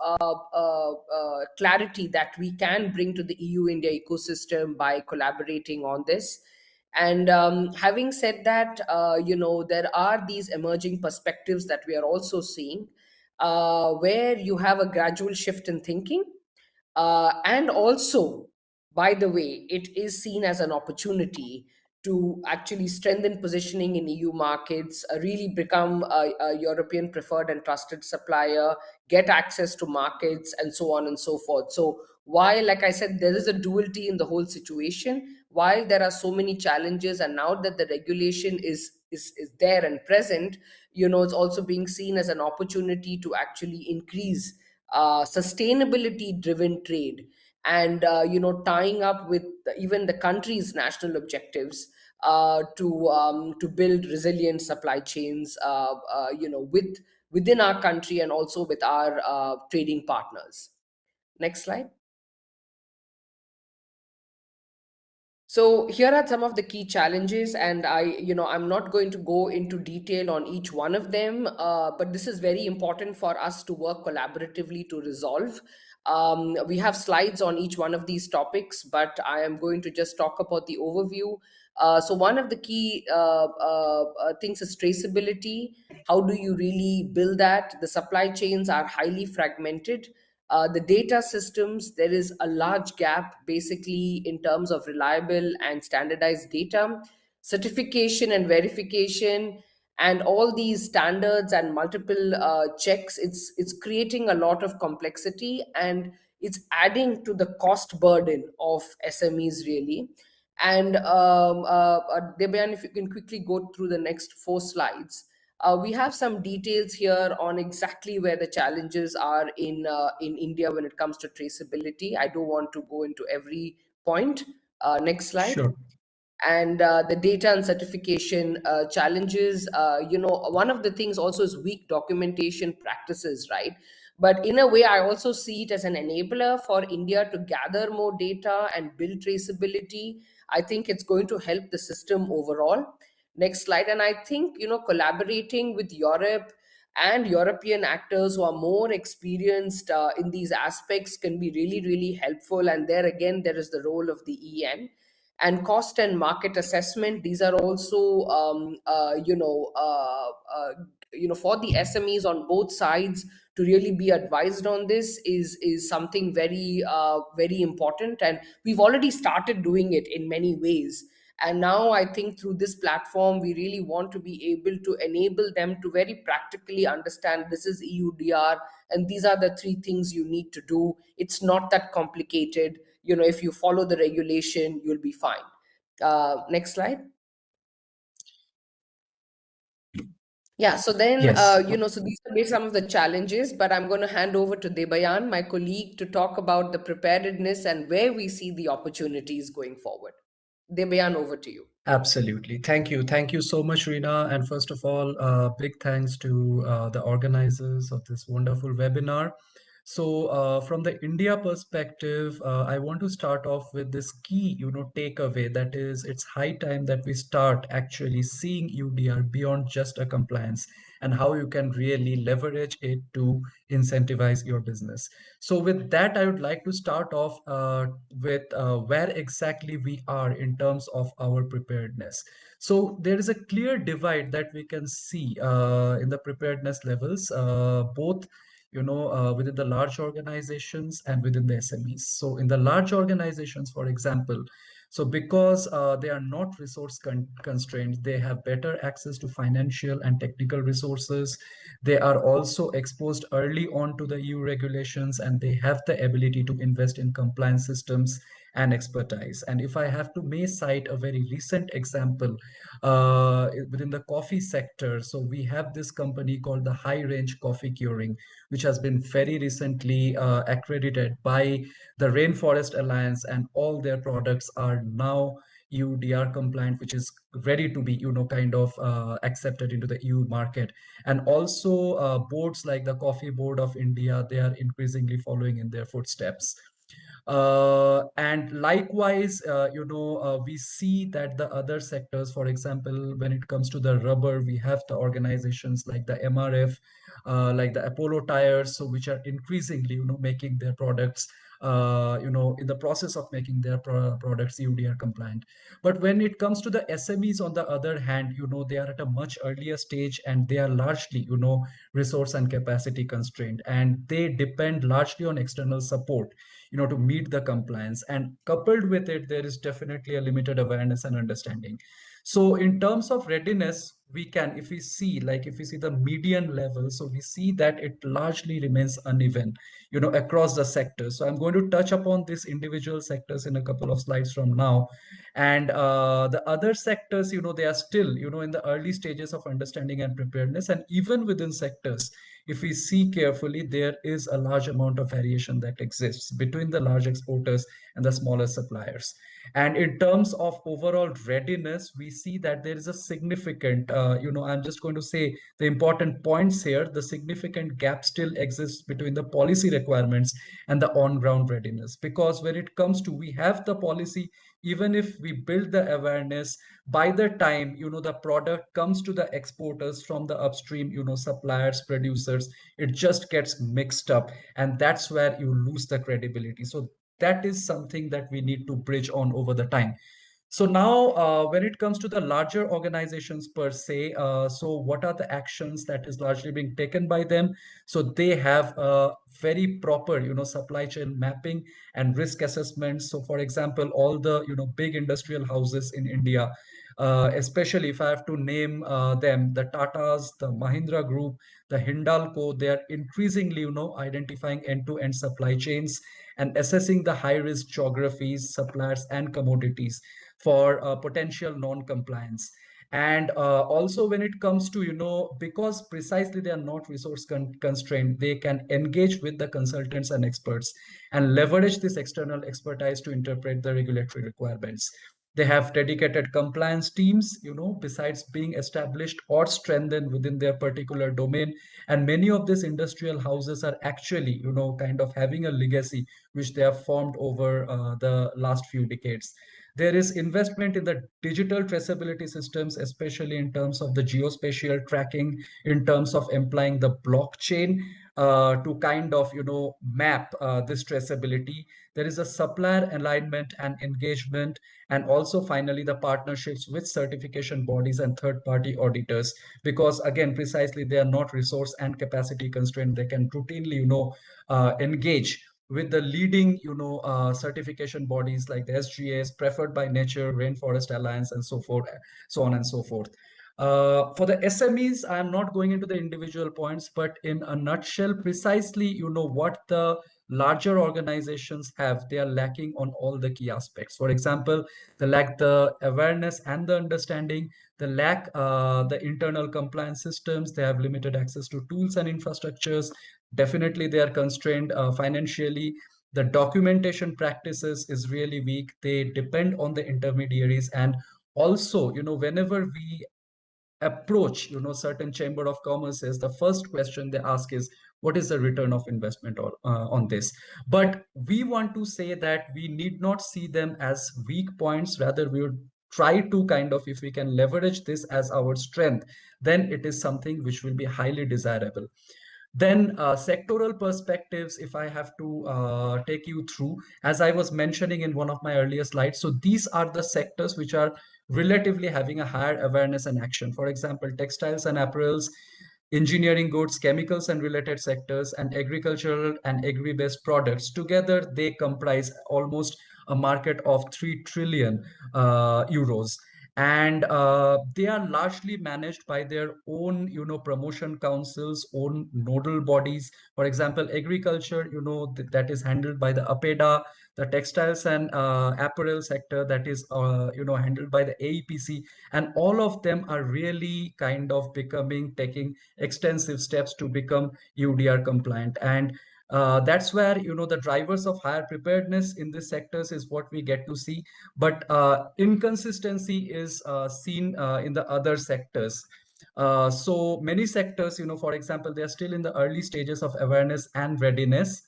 clarity that we can bring to the EU India ecosystem by collaborating on this. And having said that, there are these emerging perspectives that we are also seeing, where you have a gradual shift in thinking. And also, by the way, it is seen as an opportunity to actually strengthen positioning in EU markets, really become a European preferred and trusted supplier, get access to markets, and so on and so forth. So while, like I said, there is a duality in the whole situation, while there are so many challenges, and now that the regulation is there and present, it's also being seen as an opportunity to actually increase sustainability driven trade, and tying up with even the country's national objectives to build resilient supply chains, within our country and also with our trading partners. Next slide. So here are some of the key challenges, and I'm not going to go into detail on each one of them, but this is very important for us to work collaboratively to resolve. We have slides on each one of these topics, but I am going to just talk about the overview. So one of the key things is traceability. How do you really build that? The supply chains are highly fragmented. The data systems, there is a large gap basically in terms of reliable and standardized data, certification and verification, and all these standards and multiple checks. It's creating a lot of complexity, and it's adding to the cost burden of SMEs really. And Debayan, if you can quickly go through the next 4 slides. We have some details here on exactly where the challenges are in India when it comes to traceability. I don't want to go into every point. Next slide. Sure. And the data and certification challenges. One of the things also is weak documentation practices, right? But in a way, I also see it as an enabler for India to gather more data and build traceability. I think it's going to help the system overall. Next slide. And I think, collaborating with Europe and European actors who are more experienced in these aspects can be really, really helpful. And there again, there is the role of the EN. And cost and market assessment. These are also, for the SMEs on both sides to really be advised on this is something very, very important. And we've already started doing it in many ways. And now I think through this platform, we really want to be able to enable them to very practically understand this is EUDR and these are the 3 things you need to do. It's not that complicated. If you follow the regulation, you'll be fine. Next slide. Yeah, so then, Yes. so these are some of the challenges, but I'm going to hand over to Debayan, my colleague, to talk about the preparedness and where we see the opportunities going forward. Debayan, over to you. Absolutely. Thank you. Thank you so much, Reena. And first of all, big thanks to the organizers of this wonderful webinar. So from the India perspective, I want to start off with this key, takeaway, that is, it's high time that we start actually seeing UDR beyond just a compliance and how you can really leverage it to incentivize your business. So with that, I would like to start off with where exactly we are in terms of our preparedness. So there is a clear divide that we can see in the preparedness levels, both within the large organizations and within the SMEs. So in the large organizations, for example, so because they are not resource constrained, they have better access to financial and technical resources. They are also exposed early on to the EU regulations, and they have the ability to invest in compliance systems and expertise. And if I have to may cite a very recent example within the coffee sector, so we have this company called the High Range Coffee Curing, which has been very recently accredited by the Rainforest Alliance, and all their products are now EUDR compliant, which is ready to be, kind of accepted into the EU market. And also boards like the Coffee Board of India, they are increasingly following in their footsteps. And likewise, we see that the other sectors, for example, when it comes to the rubber, we have the organizations like the MRF, like the Apollo Tires, so which are increasingly, making their products, in the process of making their products EUDR compliant. But when it comes to the SMEs, on the other hand, they are at a much earlier stage, and they are largely, resource and capacity constrained, and they depend largely on external support, to meet the compliance. And coupled with it, there is definitely a limited awareness and understanding. So in terms of readiness, we can, if we see the median level, so we see that it largely remains uneven, across the sectors. So I'm going to touch upon these individual sectors in a couple of slides from now. And the other sectors, they are still, in the early stages of understanding and preparedness. And even within sectors, if we see carefully, there is a large amount of variation that exists between the large exporters and the smaller suppliers. And in terms of overall readiness, we see that there is a significant, I'm just going to say the important points here, the significant gap still exists between the policy requirements and the on-ground readiness. Because when it comes to, we have the policy, even if we build the awareness, by the time, the product comes to the exporters from the upstream, suppliers, producers, it just gets mixed up. And that's where you lose the credibility. So that is something that we need to bridge on over the time. So now, when it comes to the larger organizations per se, so what are the actions that is largely being taken by them? So they have a very proper, supply chain mapping and risk assessments. So for example, all the, big industrial houses in India, especially if I have to name them, the Tatas, the Mahindra Group, the Hindalco, they are increasingly, identifying end-to-end supply chains and assessing the high-risk geographies, suppliers, and commodities for potential non-compliance. And also when it comes to, because precisely they are not resource constrained, they can engage with the consultants and experts and leverage this external expertise to interpret the regulatory requirements. They have dedicated compliance teams, besides being established or strengthened within their particular domain. And many of these industrial houses are actually, kind of having a legacy which they have formed over the last few decades. There is investment in the digital traceability systems, especially in terms of the geospatial tracking, in terms of employing the blockchain to kind of, map this traceability. There is a supplier alignment and engagement, and also finally the partnerships with certification bodies and third-party auditors, because again, precisely they are not resource and capacity constrained. They can routinely, engage with the leading, certification bodies like the SGAs, Preferred by Nature, Rainforest Alliance, and so forth, so on and so forth. For the SMEs, I am not going into the individual points, but in a nutshell, precisely, what the larger organizations have, they are lacking on all the key aspects. For example, they lack the awareness and the understanding, they lack the internal compliance systems, they have limited access to tools and infrastructures. Definitely, they are constrained financially. The documentation practices is really weak. They depend on the intermediaries. And also, whenever we approach, certain chamber of commerces, the first question they ask is, what is the return of investment on this? But we want to say that we need not see them as weak points. Rather, we would try to kind of, if we can leverage this as our strength, then it is something which will be highly desirable. Then sectoral perspectives, if I have to take you through, as I was mentioning in one of my earlier slides, so these are the sectors which are relatively having a higher awareness and action. For example, textiles and apparels, engineering goods, chemicals and related sectors, and agricultural and agri-based products. Together, they comprise almost a market of 3 trillion euros. And they are largely managed by their own, promotion councils, own nodal bodies. For example, agriculture, that is handled by the APEDA, the textiles and apparel sector, that is, handled by the AEPC, and all of them are really kind of taking extensive steps to become EUDR compliant. And that's where, the drivers of higher preparedness in these sectors is what we get to see. But inconsistency is seen in the other sectors. So many sectors, for example, they are still in the early stages of awareness and readiness.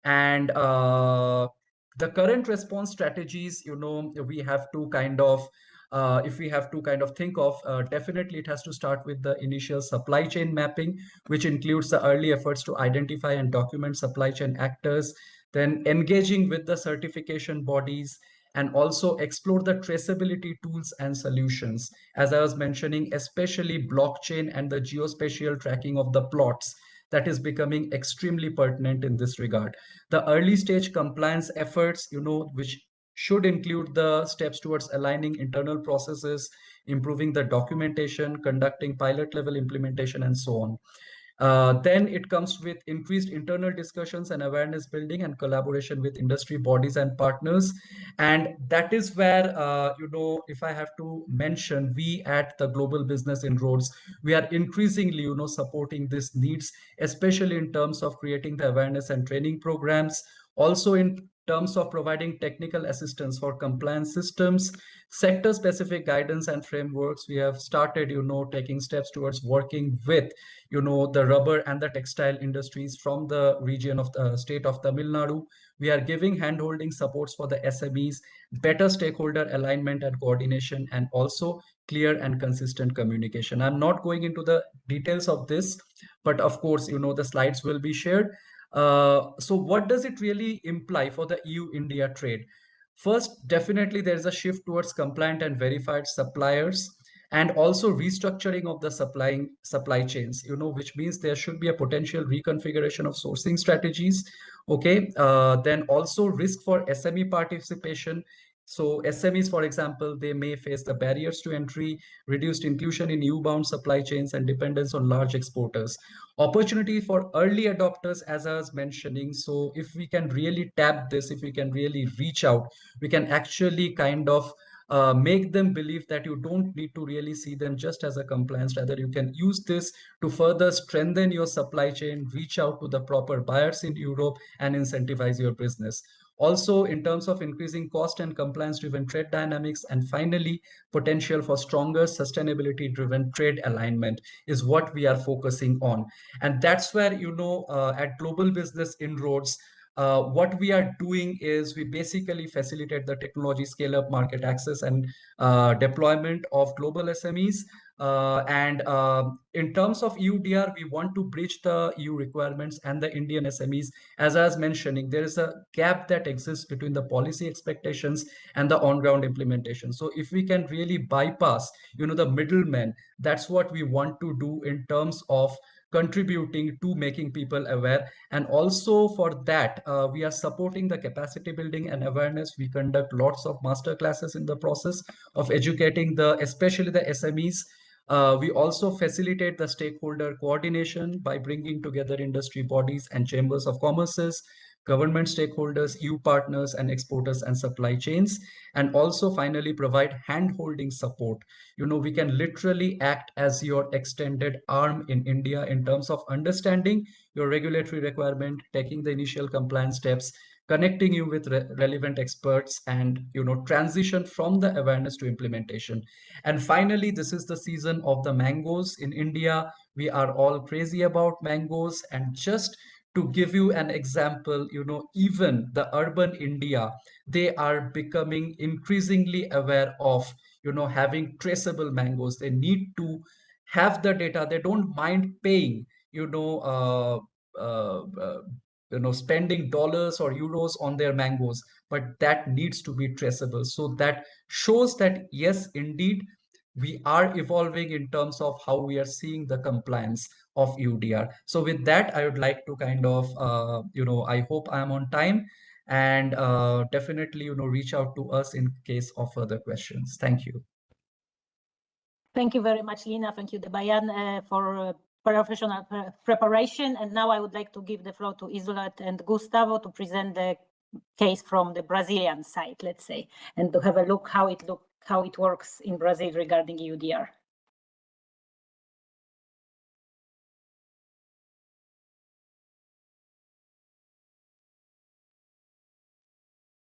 And the current response strategies, we have to kind of, if we have to kind of think of, definitely it has to start with the initial supply chain mapping, which includes the early efforts to identify and document supply chain actors, then engaging with the certification bodies, and also explore the traceability tools and solutions. As I was mentioning, especially blockchain and the geospatial tracking of the plots, that is becoming extremely pertinent in this regard. The early stage compliance efforts, which should include the steps towards aligning internal processes, improving the documentation, conducting pilot level implementation, and so on. Then it comes with increased internal discussions and awareness building and collaboration with industry bodies and partners. And that is where, if I have to mention, we at the Global Business Inroads, we are increasingly, supporting these needs, especially in terms of creating the awareness and training programs, also in terms of providing technical assistance for compliance systems, sector specific guidance and frameworks. We have started, taking steps towards working with, the rubber and the textile industries from the region of the state of Tamil Nadu. We are giving hand-holding supports for the SMEs, better stakeholder alignment and coordination, and also clear and consistent communication. I'm not going into the details of this, but of course, the slides will be shared. So what does it really imply for the EU-India trade? First, definitely there's a shift towards compliant and verified suppliers, and also restructuring of the supply chains, which means there should be a potential reconfiguration of sourcing strategies. Okay, then also risk for SME participation. So SMEs, for example, they may face the barriers to entry, reduced inclusion in EU-bound supply chains, and dependence on large exporters. Opportunity for early adopters, as I was mentioning. So if we can really tap this, if we can really reach out, we can actually kind of make them believe that you don't need to really see them just as a compliance. Rather, you can use this to further strengthen your supply chain, reach out to the proper buyers in Europe, and incentivize your business. Also, in terms of increasing cost and compliance-driven trade dynamics, and finally, potential for stronger sustainability-driven trade alignment is what we are focusing on. And that's where, at Global Business Inroads, what we are doing is we basically facilitate the technology scale-up, market access, and deployment of global SMEs. And in terms of EUDR, we want to bridge the EU requirements and the Indian SMEs. As I was mentioning, there is a gap that exists between the policy expectations and the on-ground implementation. So if we can really bypass, the middlemen, that's what we want to do in terms of contributing to making people aware. And also for that, we are supporting the capacity building and awareness. We conduct lots of master classes in the process of educating especially the SMEs. We also facilitate the stakeholder coordination by bringing together industry bodies and chambers of commerces, government stakeholders, EU partners, and exporters and supply chains, and also finally provide hand-holding support. We can literally act as your extended arm in India in terms of understanding your regulatory requirement, taking the initial compliance steps, connecting you with relevant experts, and transition from the awareness to implementation. And finally, this is the season of the mangoes in India. We are all crazy about mangoes, and just to give you an example, even the urban India, they are becoming increasingly aware of having traceable mangoes. They need to have the data. They don't mind paying you know uh, uh, uh, spending dollars or euros on their mangoes, but that needs to be traceable. So that shows that yes, indeed, we are evolving in terms of how we are seeing the compliance of EUDR. So with that, I would like to kind of I hope I am on time, and definitely reach out to us in case of further questions. Thank you. Thank you very much, Lina. Thank you, Debayan, for professional preparation. And now I would like to give the floor to Isolat and Gustavo to present the case from the Brazilian side, let's say, and to have a look how it works in Brazil regarding EUDR.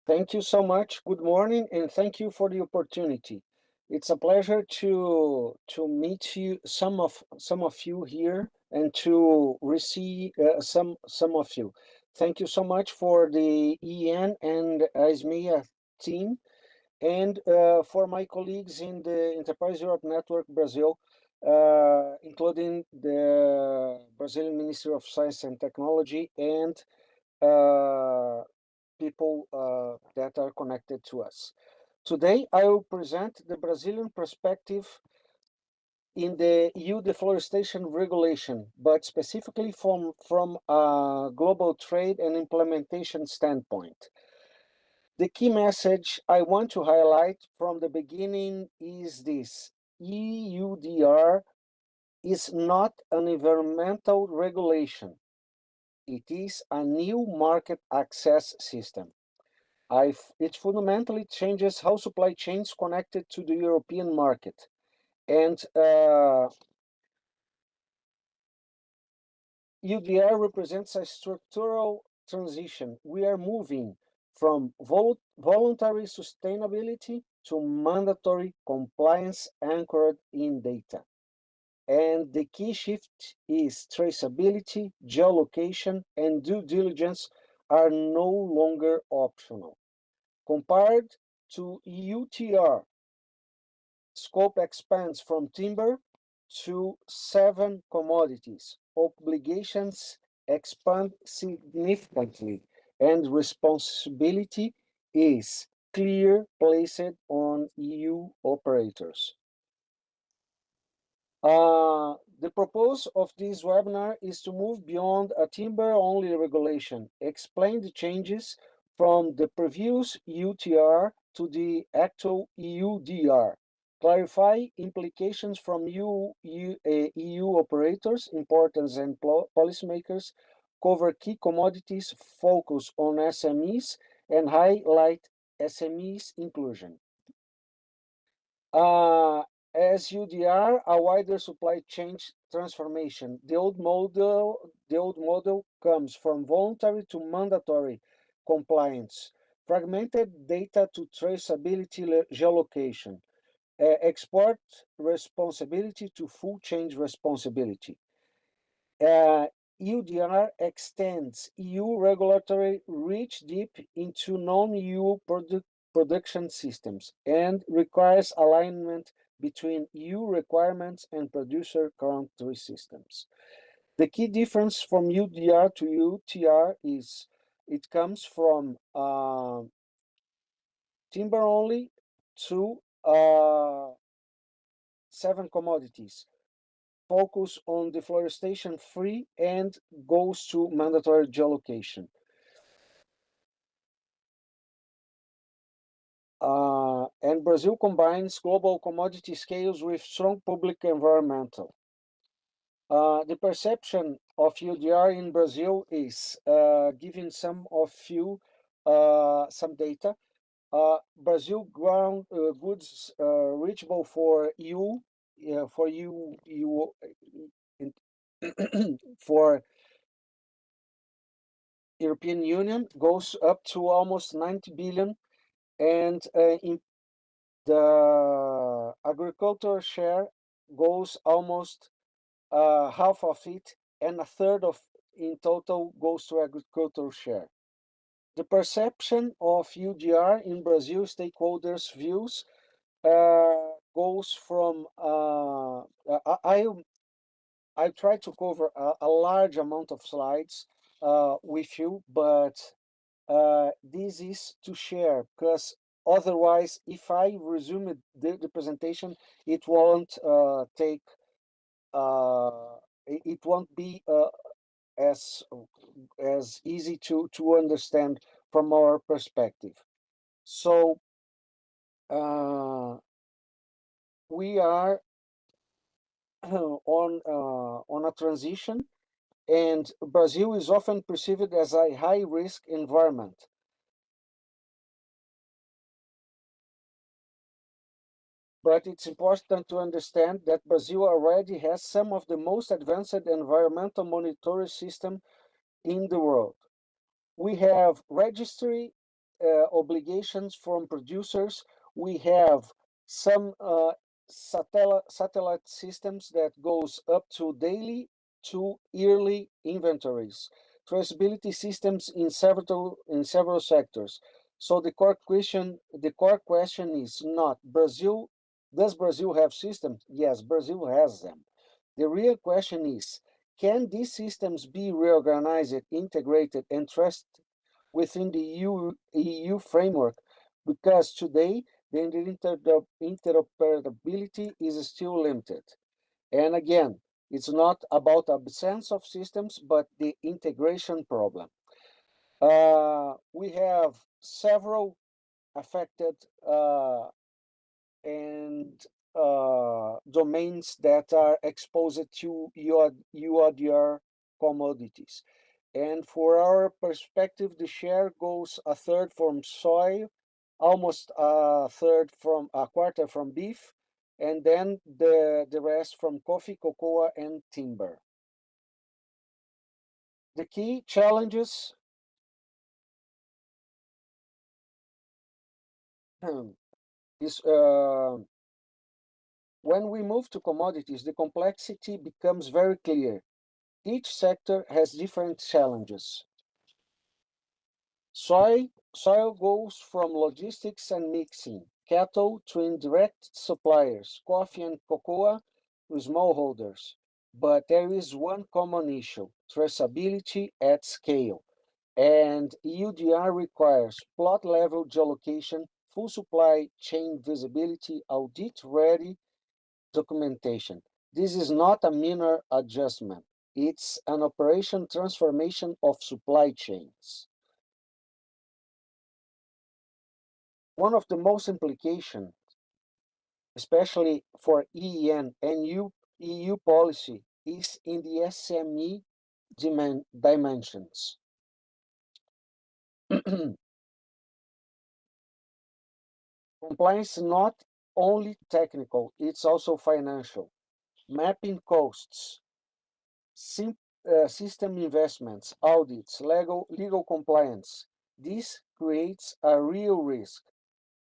Thank you so much. Good morning, and thank you for the opportunity. It's a pleasure to meet you, some of you here, and to receive some of you. Thank you so much for the EN and SMEA team, and for my colleagues in the Enterprise Europe Network Brazil, including the Brazilian Ministry of Science and Technology and people that are connected to us. Today, I will present the Brazilian perspective in the EU Deforestation Regulation, but specifically from a global trade and implementation standpoint. The key message I want to highlight from the beginning is this: EUDR is not an environmental regulation. It is a new market access system. It fundamentally changes how supply chains connected to the European market. And EUDR represents a structural transition. We are moving from voluntary sustainability to mandatory compliance anchored in data. And the key shift is traceability, geolocation, and due diligence are no longer optional. Compared to EUTR, scope expands from timber to 7 commodities. Obligations expand significantly, and responsibility is clear placed on EU operators. The purpose of this webinar is to move beyond a timber-only regulation, explain the changes from the previous EUTR to the actual EUDR, clarify implications from EU operators, importers, and policymakers, cover key commodities, focus on SMEs, and highlight SMEs inclusion. As EUDR, a wider supply chain transformation. The old model comes from voluntary to mandatory compliance, fragmented data to traceability geolocation, export responsibility to full chain responsibility. EUDR extends EU regulatory reach deep into non-EU production systems and requires alignment between EU requirements and producer country systems. The key difference from EUDR to EUTR is it comes from timber only to 7 commodities. focus on deforestation-free and goes to mandatory geolocation. And Brazil combines global commodity scales with strong public environmental. The perception of EUDR in Brazil is, giving some of you some data. Brazil ground goods reachable for EU, for European Union goes up to almost 90 billion, and in the agricultural share goes almost half of it, and a third of in total goes to agricultural share. The perception of EUDR in Brazil stakeholders' views goes from I try to cover a large amount of slides with you, but this is to share, because otherwise, if I resume the presentation, it won't take. It won't be as easy to understand from our perspective. So we are on a transition, and Brazil is often perceived as a high-risk environment. But it's important to understand that Brazil already has some of the most advanced environmental monitoring system in the world. We have registry obligations from producers. We have some satellite systems that goes up to daily to yearly inventories, traceability systems in several sectors. So the core question is not Brazil. Does Brazil have systems? Yes, Brazil has them. The real question is, can these systems be reorganized, integrated, and trusted within the EU framework? Because today, the interoperability is still limited. And again, it's not about absence of systems, but the integration problem. We have several affected and domains that are exposed to EUDR commodities. And for our perspective, the share goes a third from soy, almost a quarter from beef, and then the rest from coffee, cocoa, and timber. The key challenges is when we move to commodities, the complexity becomes very clear. Each sector has different challenges. Soil goes from logistics and mixing, cattle to indirect suppliers, coffee and cocoa to smallholders. But there is one common issue, traceability at scale. And EUDR requires plot level geolocation, full supply chain visibility, audit ready documentation. This is not a minor adjustment. It's an operation transformation of supply chains. One of the most implications, especially for EEN and EU policy, is in the SME dimensions. Compliance is not only technical, it's also financial. Mapping costs, system investments, audits, legal compliance. This creates a real risk.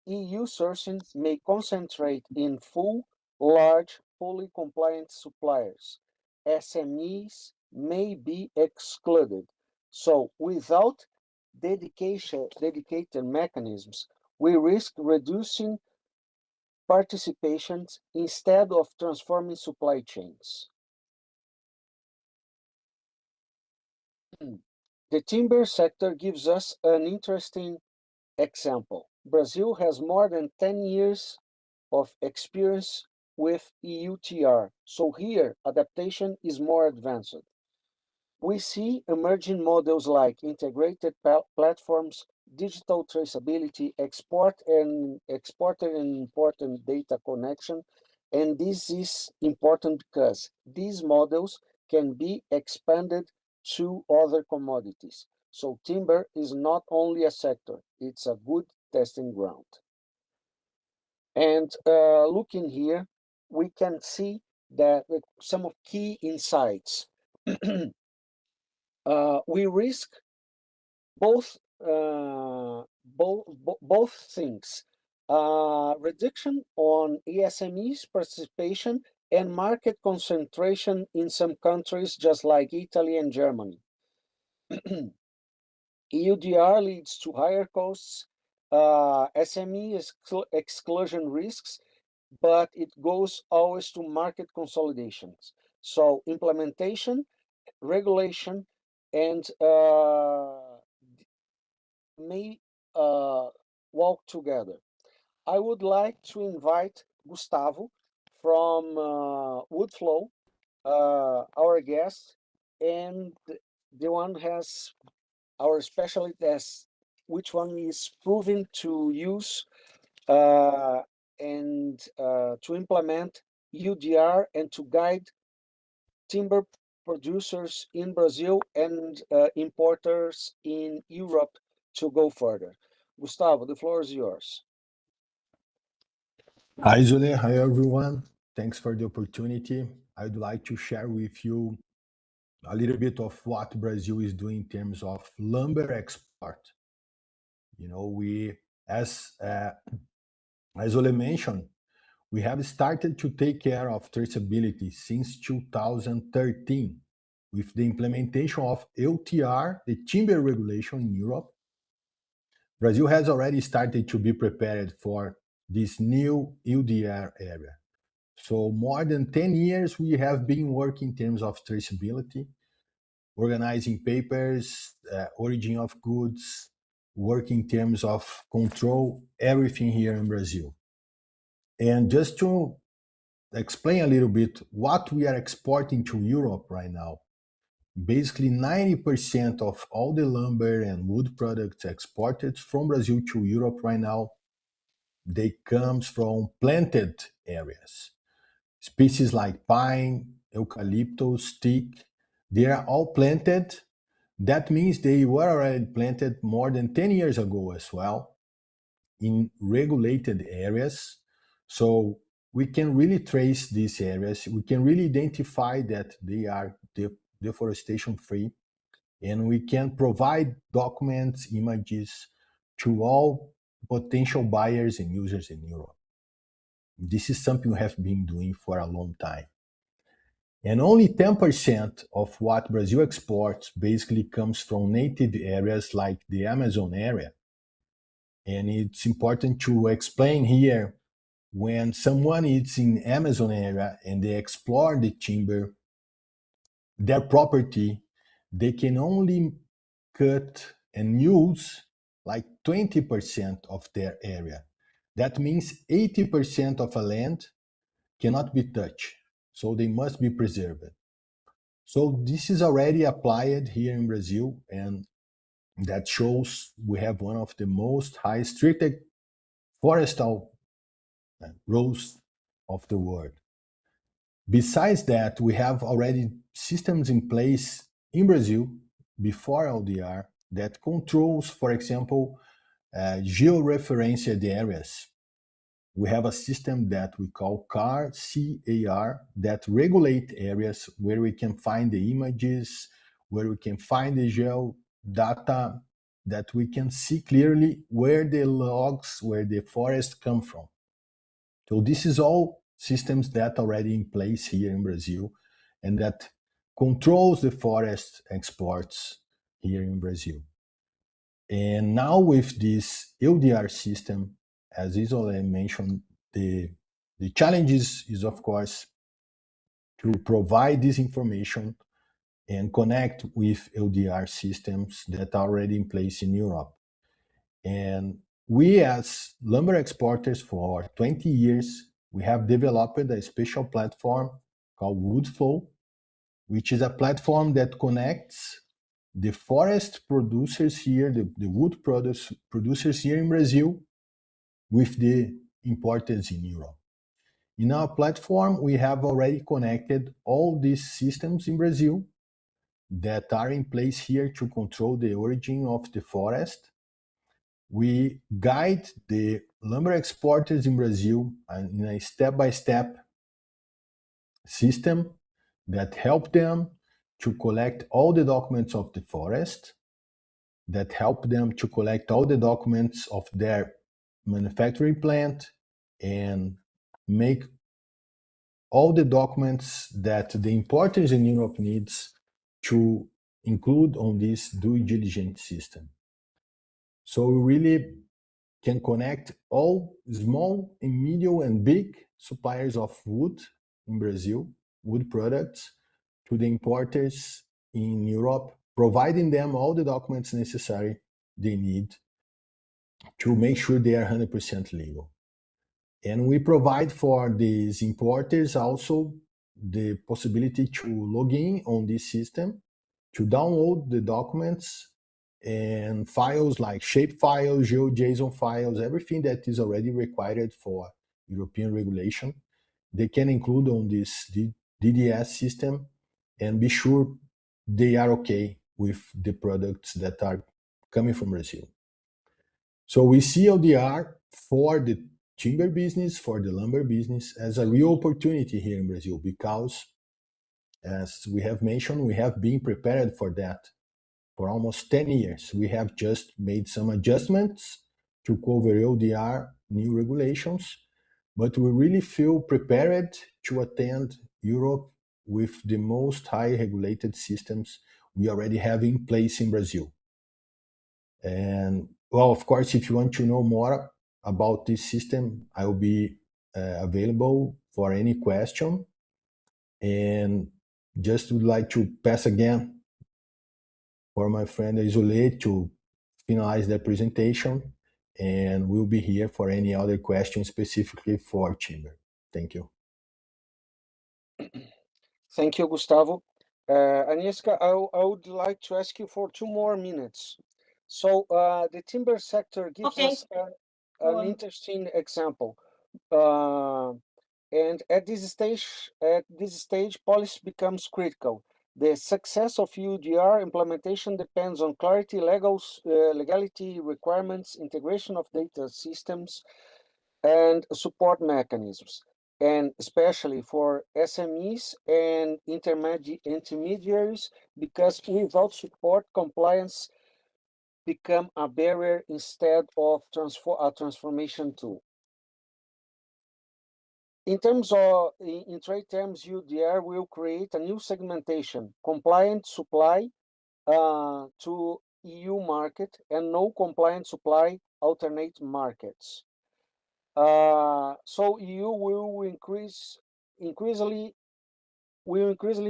EU sourcing may concentrate in full, large, fully compliant suppliers. SMEs may be excluded. So without dedicated mechanisms, we risk reducing participations instead of transforming supply chains. The timber sector gives us an interesting example. Brazil has more than 10 years of experience with EUDR. So here, adaptation is more advanced. We see emerging models like integrated platforms, digital traceability, exporter and importer data connection. And this is important because these models can be expanded to other commodities. So timber is not only a sector, it's a good testing ground. And looking here, we can see that some of key insights. We risk both things: reduction on SMEs participation and market concentration in some countries, just like Italy and Germany. EUDR leads to higher costs, SME exclusion risks, but it goes always to market consolidations. So implementation, regulation, and may walk together. I would like to invite Gustavo from Woodflow, our guest, and the one has our specialist as which one is proven to use and to implement UDR and to guide timber producers in Brazil and importers in Europe to go further. Gustavo, the floor is yours. Hi, Zule. Hi, everyone. Thanks for the opportunity. I'd like to share with you a little bit of what Brazil is doing in terms of lumber export. You know, as Zule mentioned, we have started to take care of traceability since 2013 with the implementation of EUDR, the timber regulation in Europe. Brazil has already started to be prepared for this new EUDR area. So more than 10 years, we have been working in terms of traceability, organizing papers, origin of goods, working in terms of control, everything here in Brazil. And just to explain a little bit what we are exporting to Europe right now, basically 90% of all the lumber and wood products exported from Brazil to Europe right now, they comes from planted areas. Species like pine, eucalyptus, teak, they are all planted. That means they were already planted more than 10 years ago as well in regulated areas. So we can really trace these areas. We can really identify that they are deforestation free, and we can provide documents, images to all potential buyers and users in Europe. This is something we have been doing for a long time. And only 10% of what Brazil exports basically comes from native areas like the Amazon area. And it's important to explain here, when someone is in Amazon area and they explore the timber, their property, they can only cut and use like 20% of their area. That means 80% of a land cannot be touched. So they must be preserved. So this is already applied here in Brazil, and that shows we have one of the most high strict forestal rules of the world. Besides that, we have already systems in place in Brazil before LDR that controls, for example, georeferenced areas. We have a system that we call CAR that regulate areas where we can find the images, where we can find the geo data, that we can see clearly where the logs, where the forest come from. So this is all systems that are already in place here in Brazil and that controls the forest exports here in Brazil. And now with this EUDR system, as Isola mentioned, the challenge is of course to provide this information and connect with EUDR systems that are already in place in Europe. And we as lumber exporters for 20 years, we have developed a special platform called Woodflow, which is a platform that connects the forest producers here, the wood producers here in Brazil, with the importers in Europe. In our platform, we have already connected all these systems in Brazil that are in place here to control the origin of the forest. We guide the lumber exporters in Brazil in a step-by-step system that help them to collect all the documents of the forest, that help them to collect all the documents of their manufacturing plant and make all the documents that the importers in Europe needs to include on this due diligence system. So we really can connect all small and medium and big suppliers of wood in Brazil, wood products, to the importers in Europe, providing them all the documents necessary they need to make sure they are 100% legal. And we provide for these importers also the possibility to log in on this system, to download the documents and files like shape files, GeoJSON files, everything that is already required for European regulation. They can include on this DDS system and be sure they are okay with the products that are coming from Brazil. So we see EUDR for the timber business, for the lumber business, as a real opportunity here in Brazil, because as we have mentioned, we have been prepared for that for almost 10 years. We have just made some adjustments to cover EUDR new regulations, but we really feel prepared to attend Europe with the most high regulated systems we already have in place in Brazil. And well, of course, if you want to know more about this system, I will be available for any question. And just would like to pass again for my friend Isolé to finalize the presentation, and we'll be here for any other questions specifically for Timber. Thank you. Thank you, Gustavo. Agnieszka, I would like to ask you for 2 more minutes. So the timber sector gives us an interesting example. And at this stage, policy becomes critical. The success of EUDR implementation depends on clarity, legality requirements, integration of data systems, and support mechanisms, and especially for SMEs and intermediaries, because without support, compliance become a barrier instead of a transformation tool. In trade terms, EUDR will create a new segmentation: compliant supply to EU market and no compliant supply alternate markets. So EU will increasingly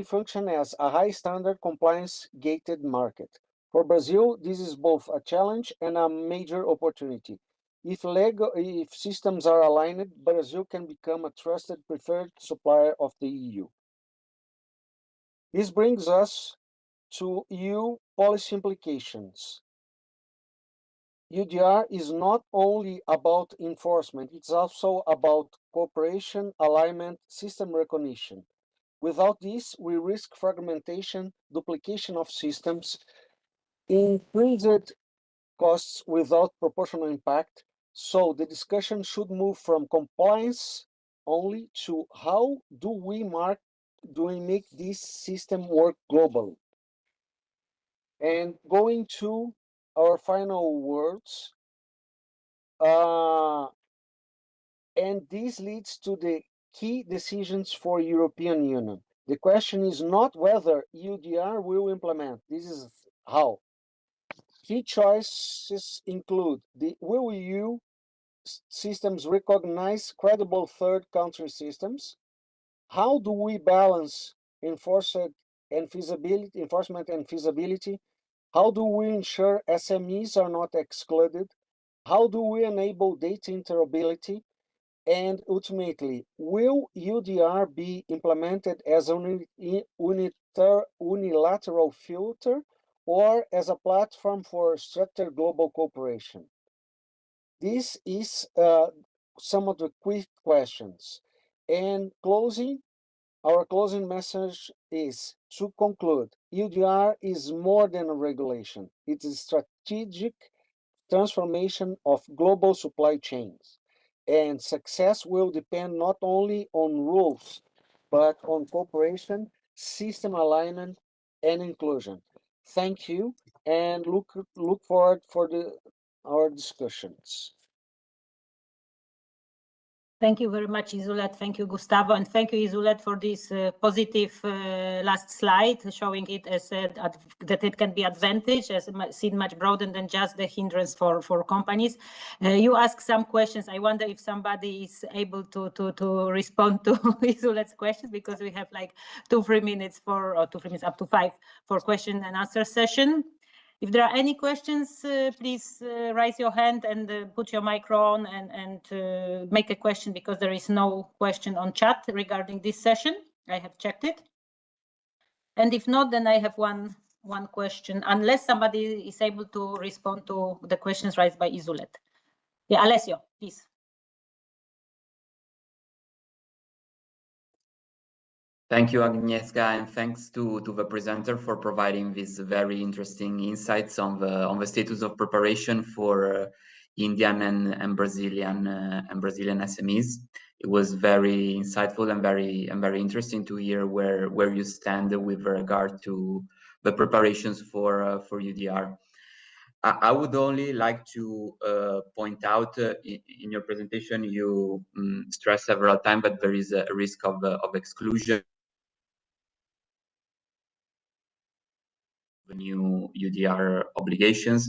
function as a high standard compliance gated market. For Brazil, this is both a challenge and a major opportunity. If systems are aligned, Brazil can become a trusted preferred supplier of the EU. This brings us to EU policy implications. EUDR is not only about enforcement, it's also about cooperation, alignment, system recognition. Without this, we risk fragmentation, duplication of systems, increased costs without proportional impact. So the discussion should move from compliance only to how do we make this system work globally? And going to our final words, and this leads to the key decisions for European Union. The question is not whether EUDR will implement, this is how. Key choices include will EU systems recognize credible third country systems? How do we balance enforcement and feasibility? How do we ensure SMEs are not excluded? How do we enable data interoperability? And ultimately, will EUDR be implemented as a unilateral filter or as a platform for structured global cooperation? This is some of the quick questions. And our closing message is to conclude, EUDR is more than a regulation. It is strategic transformation of global supply chains. And success will depend not only on rules, but on cooperation, system alignment, and inclusion. Thank you, and look forward for our discussions. Thank you very much, Isolet. Thank you, Gustavo. And thank you, Isolet, for this positive last slide, showing it as that it can be advantage, as seen much broader than just the hindrance for companies. You asked some questions. I wonder if somebody is able to respond to Isolet's questions, because we have like 2-3 minutes or 2-3 minutes, up to 5 for question and answer session. If there are any questions, please raise your hand and put your mic on and make a question, because there is no question on chat regarding this session. I have checked it. And if not, then I have one question, unless somebody is able to respond to the questions raised by Isolet. Yeah, Alessio, please. Thank you, Agnieszka, and thanks to the presenter for providing these very interesting insights on the status of preparation for Indian and Brazilian SMEs. It was very insightful and very interesting to hear where you stand with regard to the preparations for EUDR. I would only like to point out in your presentation, you stressed several times that there is a risk of exclusion. New EUDR obligations.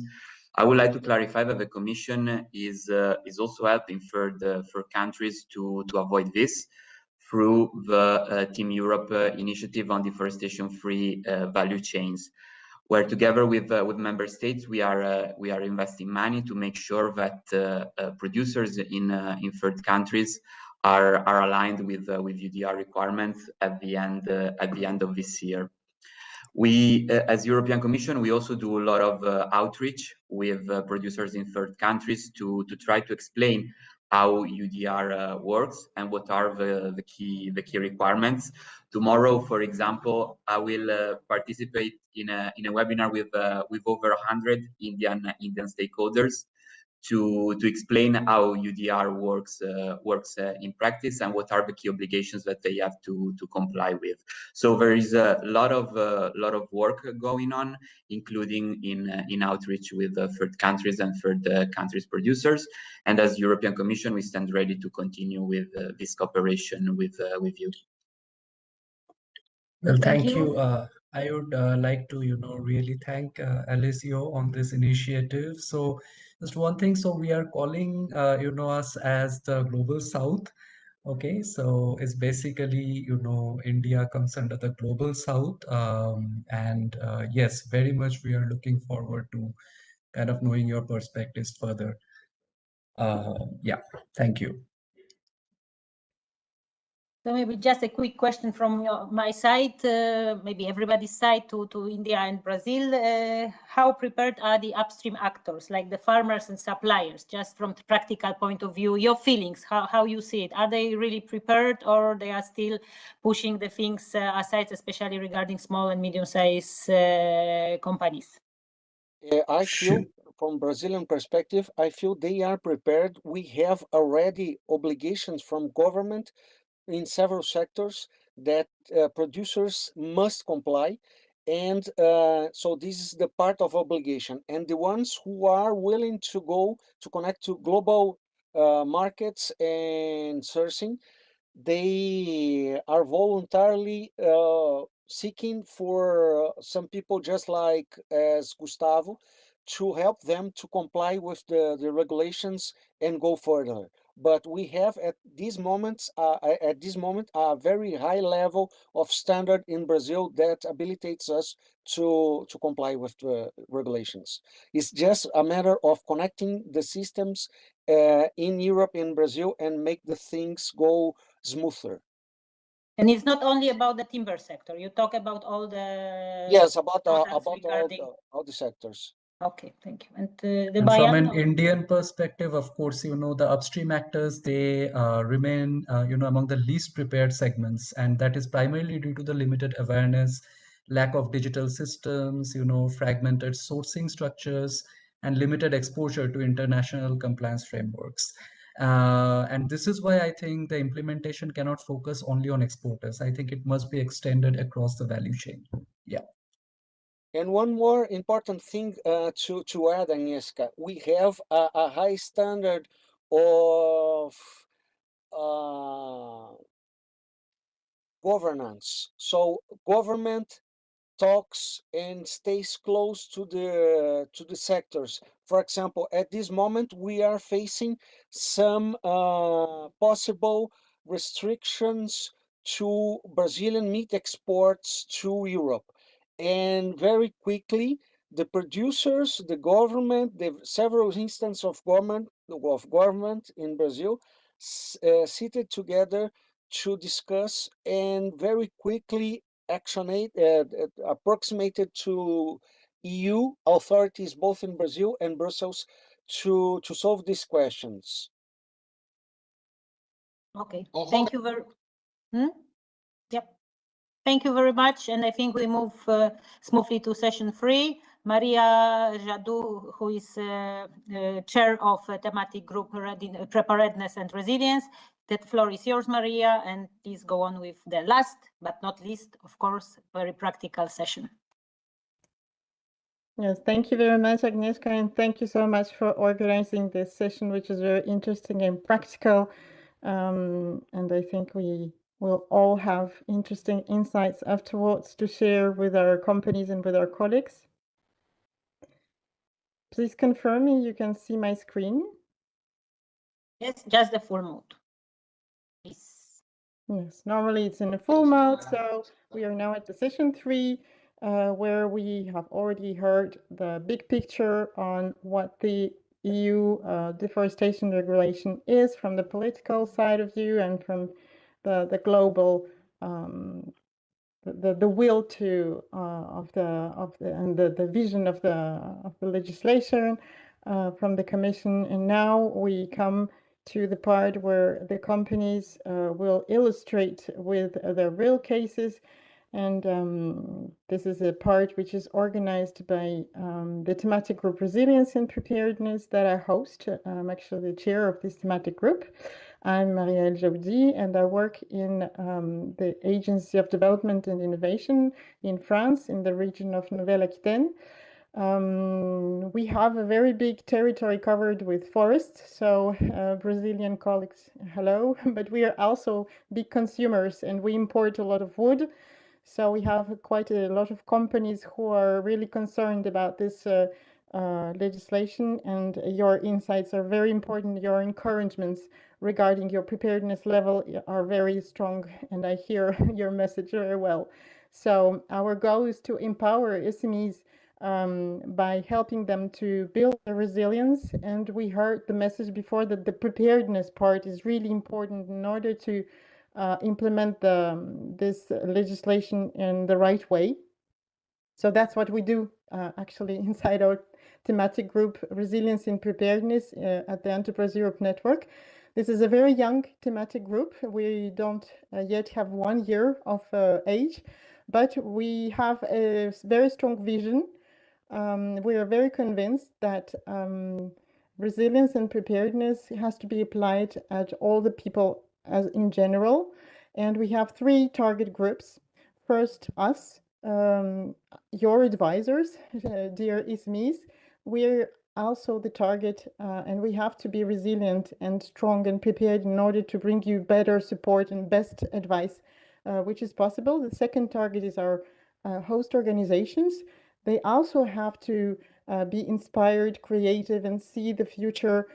I would like to clarify that the Commission is also helping for countries to avoid this through the Team Europe initiative on deforestation-free value chains, where together with member states we are investing money to make sure that producers in third countries are aligned with EUDR requirements at the end of this year. We, as European Commission, we also do a lot of outreach with producers in third countries to try to explain how EUDR works and what are the key requirements. Tomorrow, for example, I will participate in a webinar with over 100 Indian stakeholders to explain how EUDR works in practice and what are the key obligations that they have to comply with. So there is a lot of work going on, including in outreach with third countries and third countries producers. And as European Commission, we stand ready to continue with this cooperation with you. Well, thank you. I would like to, really thank Alessio on this initiative. So just one thing, so we are calling, us as the Global South. Okay, so it's basically, India comes under the Global South. And yes, very much we are looking forward to kind of knowing your perspectives further. Yeah, thank you. So maybe just a quick question from my side, maybe everybody's side to India and Brazil. How prepared are the upstream actors, like the farmers and suppliers, just from the practical point of view, your feelings, how you see it? Are they really prepared, or they are still pushing the things aside, especially regarding small and medium-sized companies? I feel, from Brazilian perspective, I feel they are prepared. We have already obligations from government in several sectors that producers must comply. And so this is the part of obligation. And the ones who are willing to go to connect to global markets and sourcing, they are voluntarily seeking for some people, just like as Gustavo, to help them to comply with the regulations and go further. But we have at this moment a very high level of standard in Brazil that habilitates us to comply with the regulations. It's just a matter of connecting the systems in Europe and Brazil and make the things go smoother. And it's not only about the timber sector. You talk about all the Yes, about regarding... all the sectors. Okay, thank you. And And from an Indian perspective, of course, the upstream actors, they remain, among the least prepared segments. And that is primarily due to the limited awareness, lack of digital systems, fragmented sourcing structures, and limited exposure to international compliance frameworks. And this is why I think the implementation cannot focus only on exporters. I think it must be extended across the value chain. Yeah. And one more important thing to add, Agnieszka, we have a high standard of governance. So government talks and stays close to the sectors. For example, at this moment, we are facing some possible restrictions to Brazilian meat exports to Europe. And very quickly, the producers, the government, the several instances of government in Brazil seated together to discuss and very quickly approximated to EU authorities both in Brazil and Brussels to solve these questions. Okay, thank you very Yep. Thank you very much. And I think we move smoothly to session 3. Maria Jadot, who is chair of thematic group Preparedness and Resilience. The floor is yours, Maria, and please go on with the last, but not least, of course, very practical session. Yes, thank you very much, Agnieszka, and thank you so much for organizing this session, which is very interesting and practical. And I think we will all have interesting insights afterwards to share with our companies and with our colleagues. Please confirm me you can see my screen. Yes, just the full mode. Please. Yes, normally it's in a full mode, so we are now at the session 3, where we have already heard the big picture on what the EU Deforestation Regulation is from the political side of view and from the global the will to of the vision of the legislation from the Commission. And now we come to the part where the companies will illustrate with their real cases. And this is a part which is organized by the thematic group Resilience and Preparedness that I host. I'm actually the chair of this thematic group. I'm Marielle Jaoudi, and I work in the Agency of Development and Innovation in France, in the region of Nouvelle-Aquitaine. We have a very big territory covered with forests, so Brazilian colleagues, hello, but we are also big consumers and we import a lot of wood. So we have quite a lot of companies who are really concerned about this legislation, and your insights are very important. Your encouragements regarding your preparedness level are very strong, and I hear your message very well. So our goal is to empower SMEs by helping them to build their resilience. And we heard the message before that the preparedness part is really important in order to implement this legislation in the right way. So that's what we do actually inside our thematic group Resilience and Preparedness at the Enterprise Europe Network. This is a very young thematic group. We don't yet have 1 year of age, but we have a very strong vision. We are very convinced that resilience and preparedness has to be applied at all the people as in general. And we have 3 target groups. First, us, your advisors, dear SMEs. We're also the target, and we have to be resilient and strong and prepared in order to bring you better support and best advice, which is possible. The second target is our host organizations. They also have to be inspired, creative, and see the future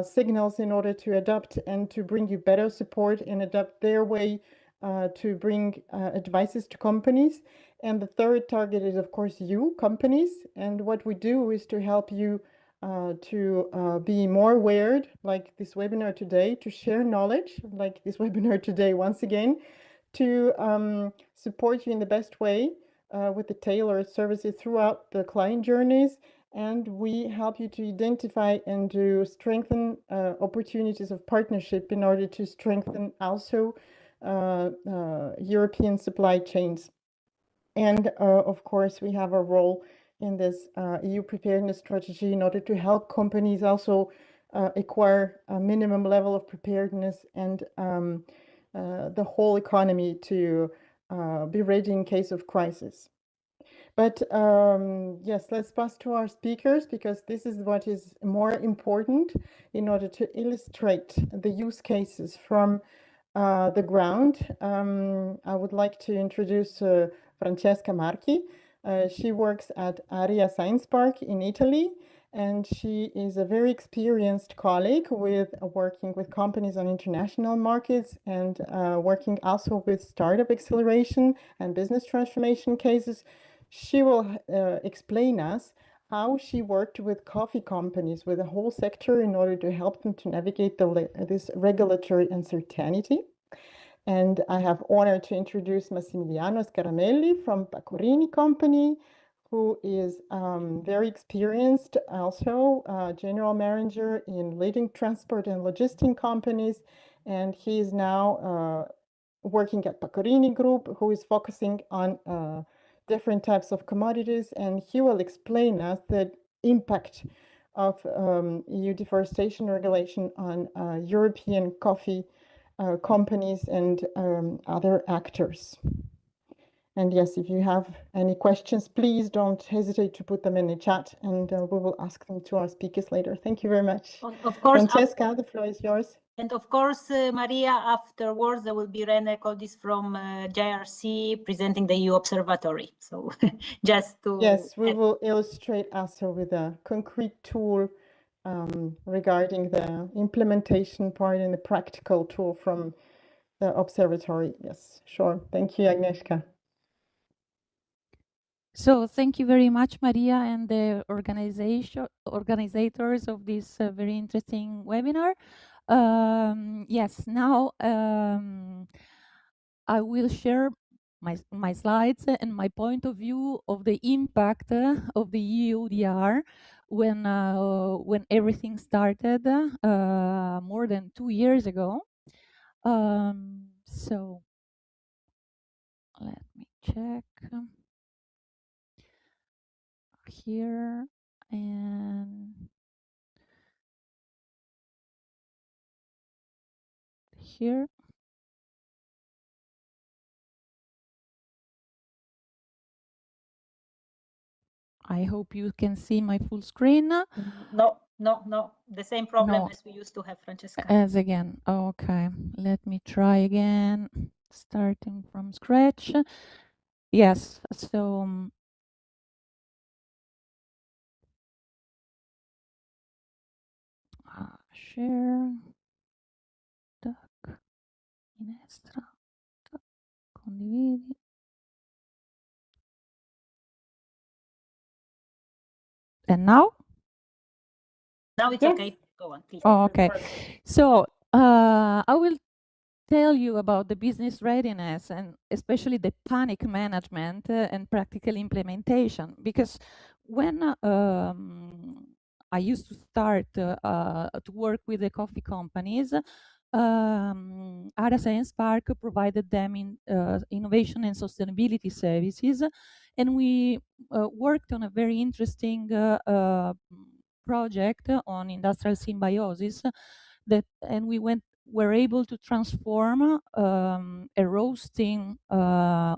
signals in order to adapt and to bring you better support and adapt their way to bring advices to companies. And the third target is, of course, you, companies. And what we do is to help you to be more aware, like this webinar today, to share knowledge, like this webinar today once again, to support you in the best way with the tailored services throughout the client journeys. And we help you to identify and to strengthen opportunities of partnership in order to strengthen also European supply chains. And of course, we have a role in this EU preparedness strategy in order to help companies also acquire a minimum level of preparedness and the whole economy to be ready in case of crisis. But yes, let's pass to our speakers, because this is what is more important in order to illustrate the use cases from the ground. I would like to introduce Francesca Marchi. She works at Aria Science Park in Italy, and she is a very experienced colleague with working with companies on international markets and working also with startup acceleration and business transformation cases. She will explain us how she worked with coffee companies, with the whole sector, in order to help them to navigate this regulatory uncertainty. And I have honor to introduce Massimiliano Scaramelli from Pecorini Company, who is very experienced, also general manager in leading transport and logistic companies. And he is now working at Pecorini Group, who is focusing on different types of commodities. And he will explain us the impact of EU deforestation regulation on European coffee companies and other actors. And yes, if you have any questions, please don't hesitate to put them in the chat, and we will ask them to our speakers later. Thank you very much. Of course, Francesca, the floor is yours. And of course, Maria, afterwards, there will be Rene Koldis from JRC presenting the EU Observatory. So just to... Yes, we will illustrate also with a concrete tool regarding the implementation part and the practical tool from the observatory. Yes, sure. Thank you, Agnieszka. So thank you very much, Maria, and the organizers of this very interesting webinar. Yes, now I will share my slides and my point of view of the impact of the EUDR when everything started more than 2 years ago. So let me check here and here. I hope you can see my full screen. No. The same problem as we used to have, Francesca. As again. Okay, let me try again, starting from scratch. Yes, so share. Tac. Finestra. Tac. Condividi. And now? Now it's okay. Go on, please. Oh, okay. So I will tell you about the business readiness and especially the panic management and practical implementation. Because when I used to start to work with the coffee companies, Ara Science Park provided them in innovation and sustainability services, and we worked on a very interesting project on industrial symbiosis and we were able to transform a roasting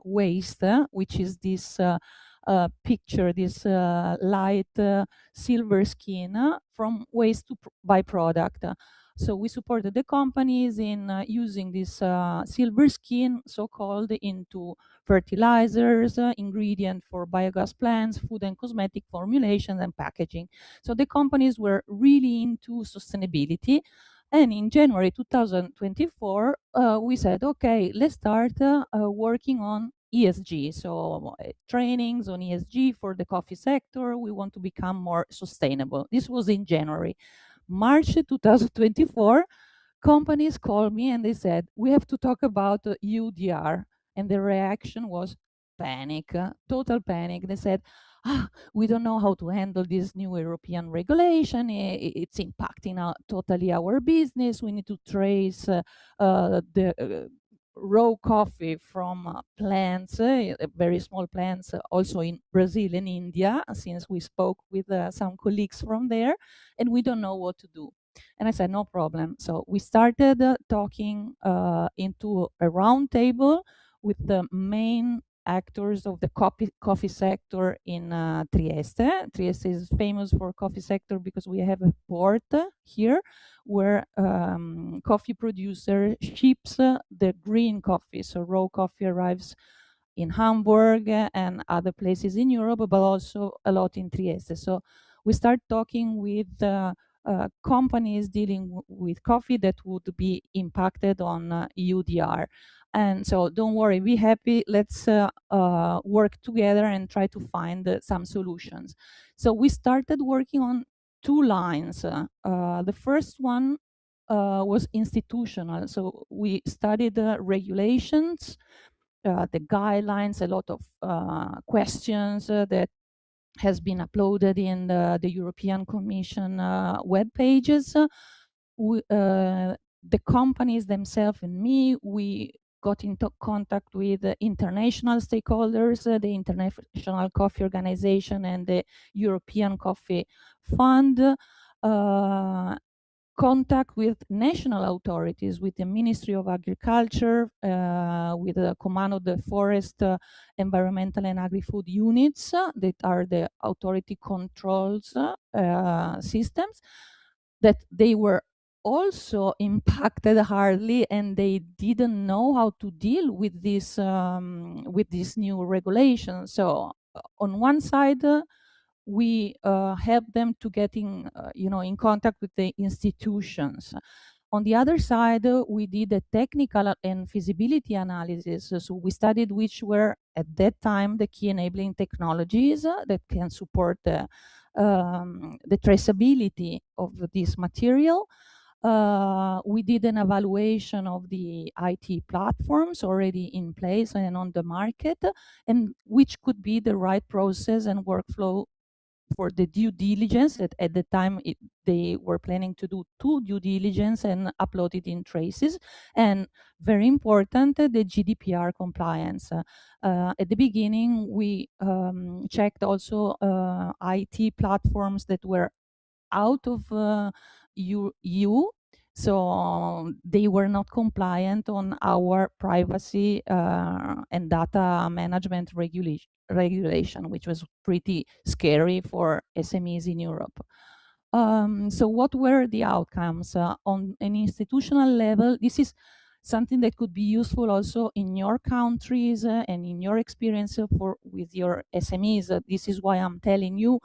waste, which is this picture, this light silver skin, from waste to byproduct. So we supported the companies in using this silver skin, so-called, into fertilizers, ingredient for biogas plants, food and cosmetic formulations, and packaging. So the companies were really into sustainability. And in January 2024, we said, okay, let's start working on ESG, so trainings on ESG for the coffee sector. We want to become more sustainable. This was in January. March 2024, companies called me and they said, we have to talk about EUDR. And the reaction was panic, total panic. They said, we don't know how to handle this new European regulation. It's impacting totally our business. We need to trace the raw coffee from plants, very small plants, also in Brazil and India, since we spoke with some colleagues from there, and we don't know what to do. And I said, no problem. So we started talking into a round table with the main actors of the coffee sector in Trieste. Trieste is famous for coffee sector because we have a port here where coffee producer ships the green coffee. So raw coffee arrives in Hamburg and other places in Europe, but also a lot in Trieste. So we start talking with companies dealing with coffee that would be impacted on EUDR. And so don't worry, be happy. Let's work together and try to find some solutions. So we started working on two lines. The first one was institutional. So we studied regulations, the guidelines, a lot of questions that has been uploaded in the European Commission web pages. The companies themselves and me, we got into contact with international stakeholders, the International Coffee Organization and the European Coffee Fund, contact with national authorities, with the Ministry of Agriculture, with the Command of the Forest, Environmental and Agri-Food units that are the authority controls systems, that they were also impacted hardly and they didn't know how to deal with this new regulation. So on one side, we help them to get in contact with the institutions. On the other side, we did a technical and feasibility analysis. So we studied which were at that time the key enabling technologies that can support the traceability of this material. We did an evaluation of the IT platforms already in place and on the market, and which could be the right process and workflow for the due diligence. At the time they were planning to do 2 due diligence and upload it in traces, and very important, the GDPR compliance. At the beginning we checked also IT platforms that were out of EU, so they were not compliant on our privacy and data management regulation, which was pretty scary for SMEs in Europe. So what were the outcomes? On an institutional level, this is something that could be useful also in your countries and in your experience with your SMEs. This is why I'm telling you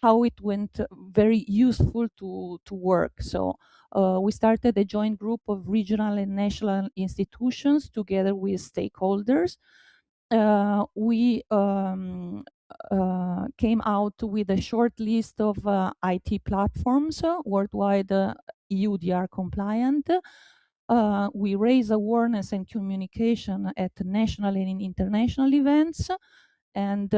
how it went very useful to work. So we started a joint group of regional and national institutions together with stakeholders. We came out with a short list of IT platforms worldwide EUDR compliant. We raise awareness and communication at national and international events. And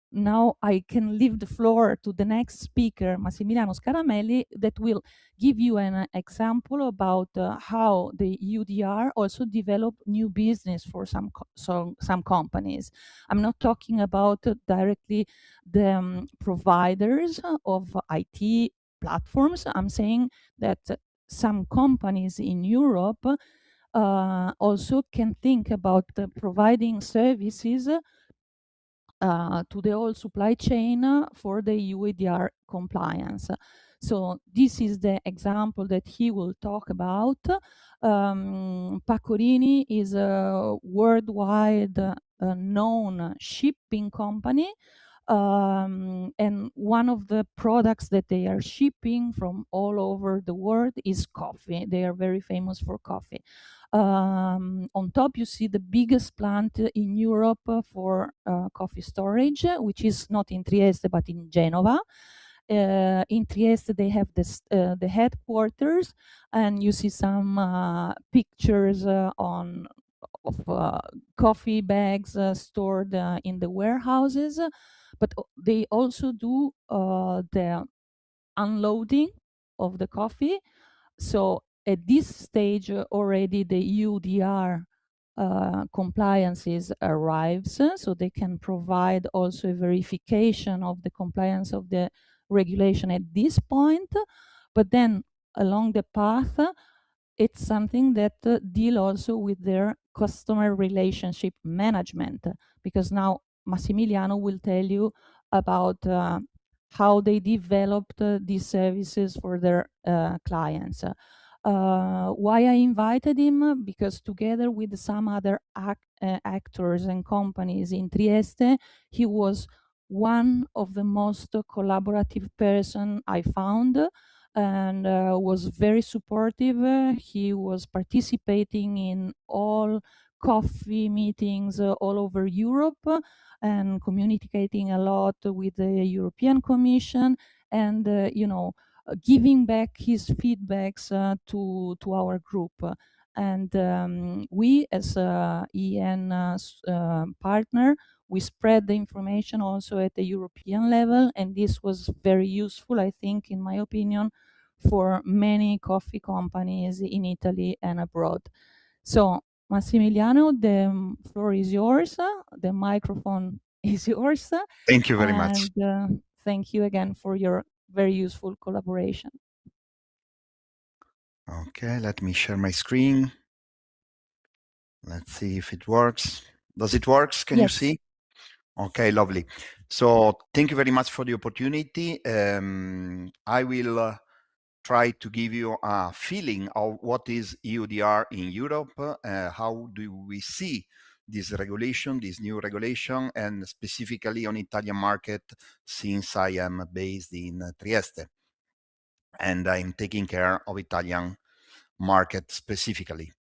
now I can leave the floor to the next speaker, Massimiliano Scaramelli, that will give you an example about how the EUDR also developed new business for some companies. I'm not talking about directly the providers of IT platforms. I'm saying that some companies in Europe also can think about providing services to the whole supply chain for the EUDR compliance. So this is the example that he will talk about. Pacorini is a worldwide known shipping company And one of the products that they are shipping from all over the world is coffee. They are very famous for coffee. On top, you see the biggest plant in Europe for coffee storage, which is not in Trieste but in Genova. In Trieste, they have the headquarters, and you see some pictures of coffee bags stored in the warehouses. But they also do the unloading of the coffee. So at this stage already the EUDR compliances arrives, so they can provide also a verification of the compliance of the regulation at this point. But then along the path, it's something that deal also with their customer relationship management, because now Massimiliano will tell you about how they developed these services for their clients. Why I invited him? Because together with some other actors and companies in Trieste, he was one of the most collaborative person I found, and was very supportive. He was participating in all coffee meetings all over Europe, and communicating a lot with the European Commission, and giving back his feedbacks to our group. And we, as a EN partner, we spread the information also at the European level, and this was very useful, I think, in my opinion, for many coffee companies in Italy and abroad. So, Massimiliano, the floor is yours. The microphone is yours. Thank you very much. And thank you again for your very useful collaboration. Okay, let me share my screen. Let's see if it works. Does it work? Can you see? Okay, lovely. So thank you very much for the opportunity. I will try to give you a feeling of what is EUDR in Europe, how do we see this regulation, this new regulation, and specifically on Italian market, since I am based in Trieste and I'm taking care of Italian market specifically.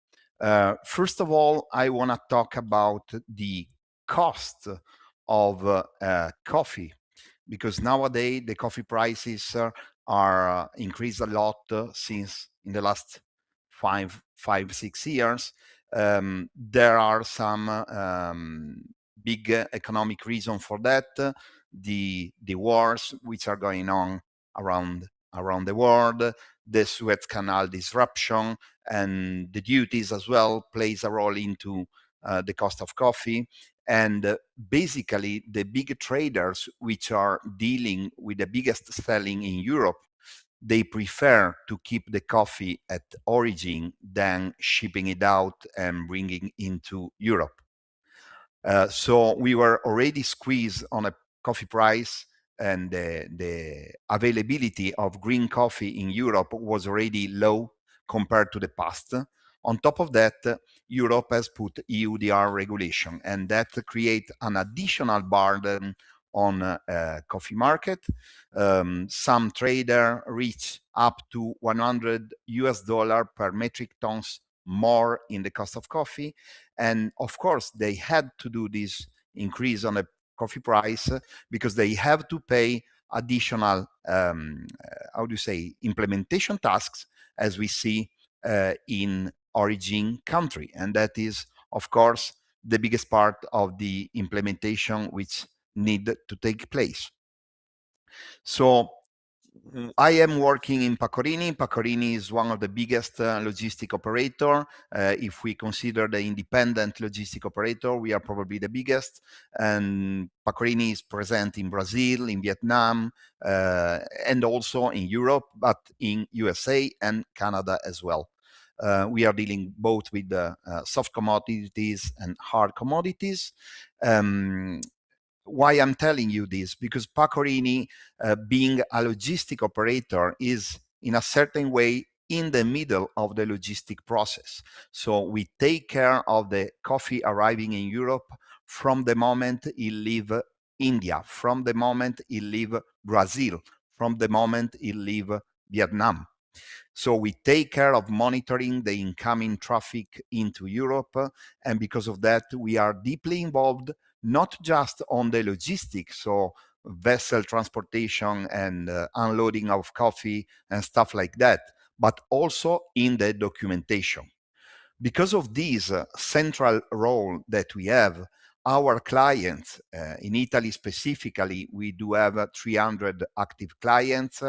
First of all, I want to talk about the cost of coffee, because nowadays the coffee prices are increased a lot since in the last 6 years. There are some big economic reason for that. The wars which are going on around the world, the Suez Canal disruption, and the duties as well plays a role into the cost of coffee. And basically, the big traders which are dealing with the biggest selling in Europe, they prefer to keep the coffee at origin than shipping it out and bringing into Europe. So we were already squeezed on a coffee price, and the availability of green coffee in Europe was already low compared to the past. On top of that, Europe has put EUDR regulation, and that creates an additional burden on coffee market. Some trader reach up to $100 per metric tons more in the cost of coffee. And of course, they had to do this increase on the coffee price because they have to pay additional, implementation tasks, as we see in origin country. And that is, of course, the biggest part of the implementation which need to take place. So I am working in Pecorini. Pecorini is one of the biggest logistic operator. If we consider the independent logistic operator, we are probably the biggest. And Pecorini is present in Brazil, in Vietnam, and also in Europe, but in USA and Canada as well. We are dealing both with the soft commodities and hard commodities. Why I'm telling you this? Because Pecorini, being a logistic operator, is in a certain way in the middle of the logistic process. So we take care of the coffee arriving in Europe from the moment it leaves India, from the moment it leave Brazil, from the moment it leave Vietnam. So we take care of monitoring the incoming traffic into Europe. And because of that, we are deeply involved, not just on the logistics, so vessel transportation and unloading of coffee and stuff like that, but also in the documentation. Because of this central role that we have, our clients, in Italy specifically, we do have 300 active clients,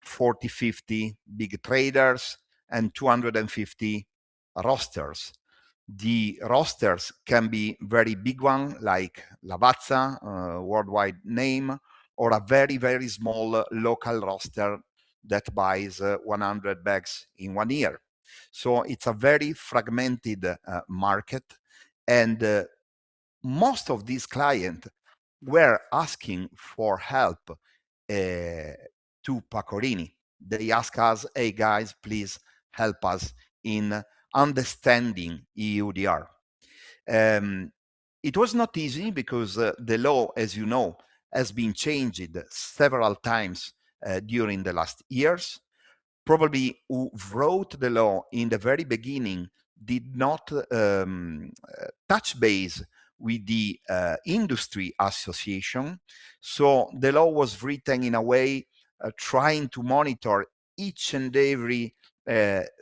40, 50 big traders, and 250 rosters. The rosters can be very big one, like Lavazza, worldwide name, or a very, very small local roster that buys 100 bags in 1 year. So it's a very fragmented market, and most of these clients were asking for help to Pacorini. They ask us, hey guys, please help us in understanding EUDR. It was not easy because the law, as you know, has been changed several times during the last years. Probably who wrote the law in the very beginning did not touch base with the industry association. So the law was written in a way trying to monitor each and every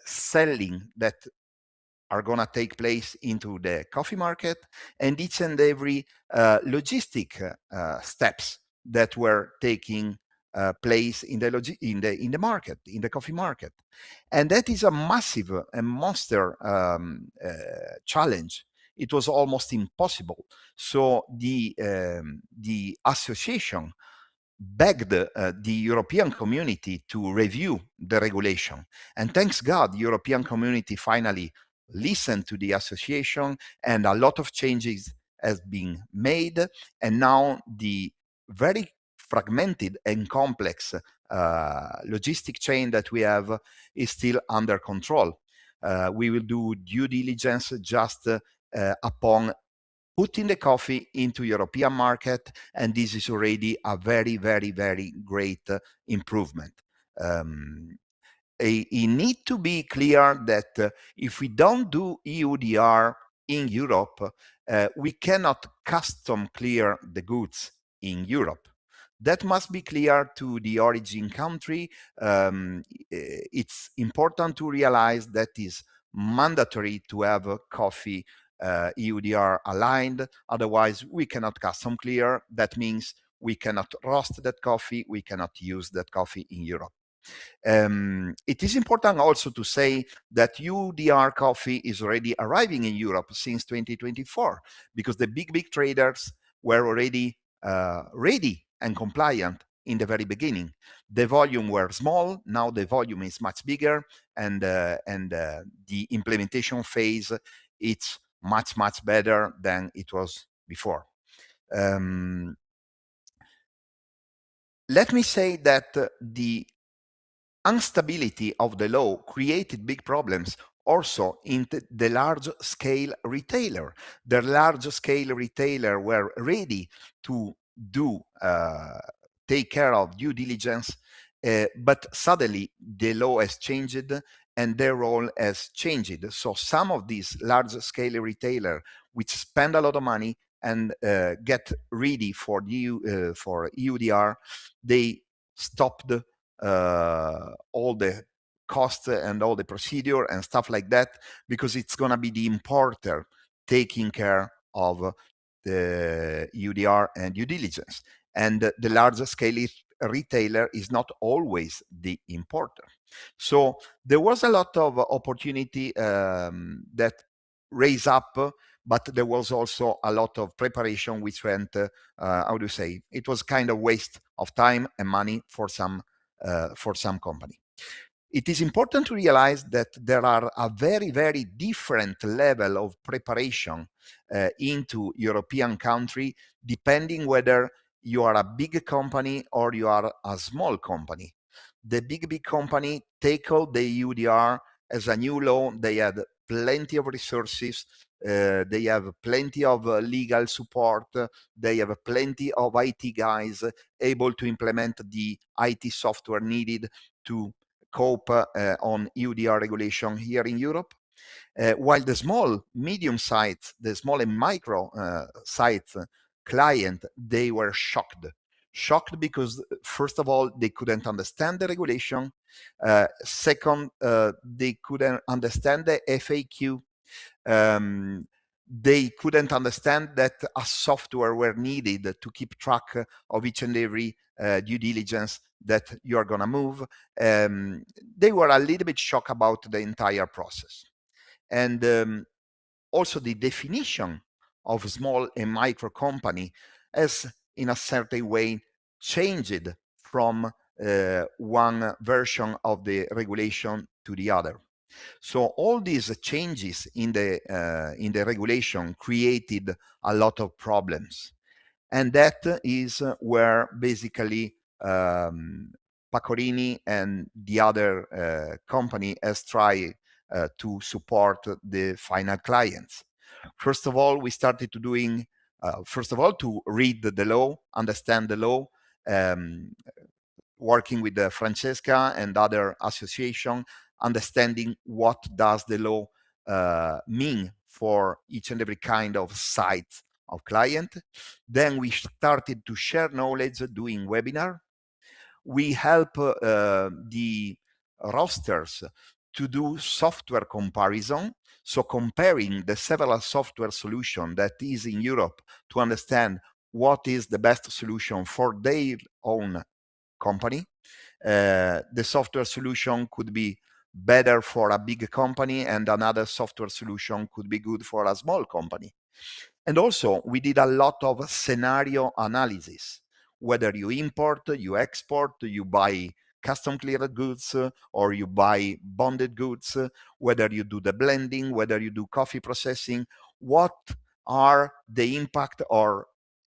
selling that are going to take place into the coffee market, and each and every logistic steps that were taking place in the market, in the coffee market. And that is a massive and monster challenge. It was almost impossible. So the association begged the European community to review the regulation. And thanks God, the European community finally listened to the association, and a lot of changes has been made. And now the very fragmented and complex logistic chain that we have is still under control. We will do due diligence just upon putting the coffee into European market, and this is already a very, very, very great improvement. It need to be clear that if we don't do EUDR in Europe, we cannot custom clear the goods in Europe. That must be clear to the origin country. It's important to realize that is mandatory to have coffee EUDR aligned. Otherwise, we cannot custom clear. That means we cannot roast that coffee. We cannot use that coffee in Europe. It is important also to say that EUDR coffee is already arriving in Europe since 2024, because the big traders were already ready and compliant in the very beginning. The volume were small, now the volume is much bigger, and the implementation phase, it's much better than it was before. Let me say that the instability of the law created big problems also in the large-scale retailer. The large-scale retailer were ready to take care of due diligence, but suddenly the law has changed and their role has changed. So some of these large-scale retailers, which spend a lot of money and get ready for EUDR, they stopped all the cost and all the procedure and stuff like that, because it's going to be the importer taking care of the EUDR and due diligence. And the larger scale retailer is not always the importer. So there was a lot of opportunity that raised up, but there was also a lot of preparation which went, how do you say, it was kind of waste of time and money for some company. It is important to realize that there are a very, very different level of preparation into European country, depending whether you are a big company or you are a small company. The big company tackle the EUDR as a new law. They had plenty of resources, they have plenty of legal support, they have plenty of IT guys able to implement the IT software needed to cope on EUDR regulation here in Europe. While the small, medium sites, the small and micro sites client, they were shocked. Shocked because, first of all, they couldn't understand the regulation. Second, they couldn't understand the FAQ. They couldn't understand that a software were needed to keep track of each and every due diligence that you are going to move. They were a little bit shocked about the entire process. And also the definition of small and micro company has, in a certain way, changed from one version of the regulation to the other. So all these changes in the regulation created a lot of problems, and that is where basically Pacorini and the other company has tried to support the final clients. First of all, we started to doing, first of all, to read the law, understand the law, working with Francesca and other association, understanding what does the law mean for each and every kind of site of client. Then we started to share knowledge doing webinar. We help the rosters to do software comparison, so comparing the several software solution that is in Europe to understand what is the best solution for their own company. The software solution could be better for a big company, and another software solution could be good for a small company. And also, we did a lot of scenario analysis, whether you import, you export, you buy custom cleared goods, or you buy bonded goods, whether you do the blending, whether you do coffee processing, what are the impact of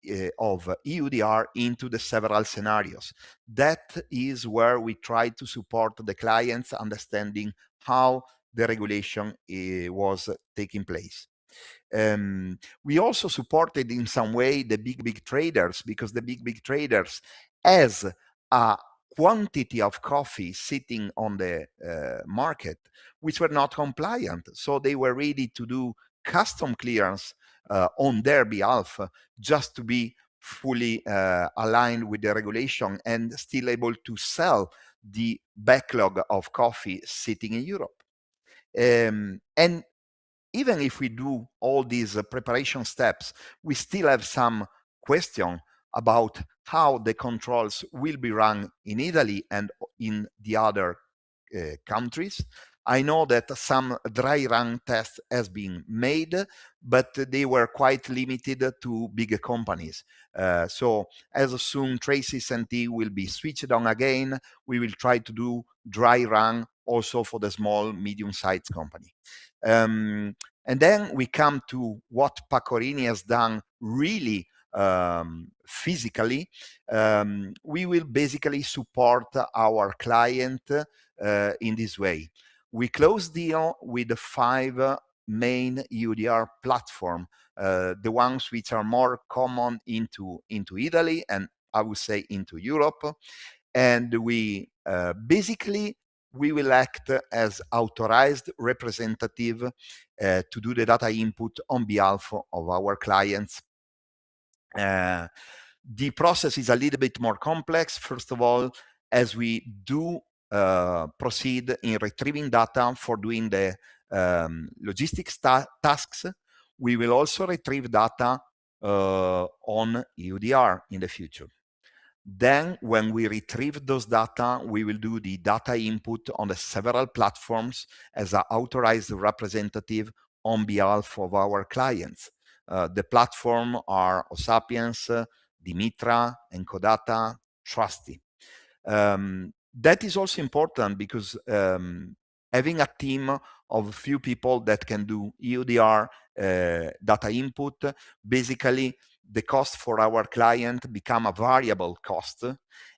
EUDR into the several scenarios. That is where we try to support the clients understanding how the regulation was taking place. We also supported in some way the big traders, because the big traders, as a quantity of coffee sitting on the market, which were not compliant. So they were ready to do custom clearance on their behalf, just to be fully aligned with the regulation and still able to sell the backlog of coffee sitting in Europe. And even if we do all these preparation steps, we still have some question about how the controls will be run in Italy and in the other countries. I know that some dry run tests has been made, but they were quite limited to big companies. So as soon Traces and Tea will be switched on again, we will try to do dry run also for the small, medium-sized company. And then we come to what Pacorini has done really physically. We will basically support our client in this way. We close deal with the 5 main EUDR platform, the ones which are more common into Italy and I would say into Europe. And we basically we will act as authorized representative to do the data input on behalf of our clients. The process is a little bit more complex. First of all, as we do proceed in retrieving data for doing the logistics tasks, we will also retrieve data on EUDR in the future. Then when we retrieve those data, we will do the data input on the several platforms as an authorized representative on behalf of our clients. The platform are Osapiens, Dimitra, Encodata, Trusty. That is also important because having a team of few people that can do EUDR data input, basically the cost for our client become a variable cost.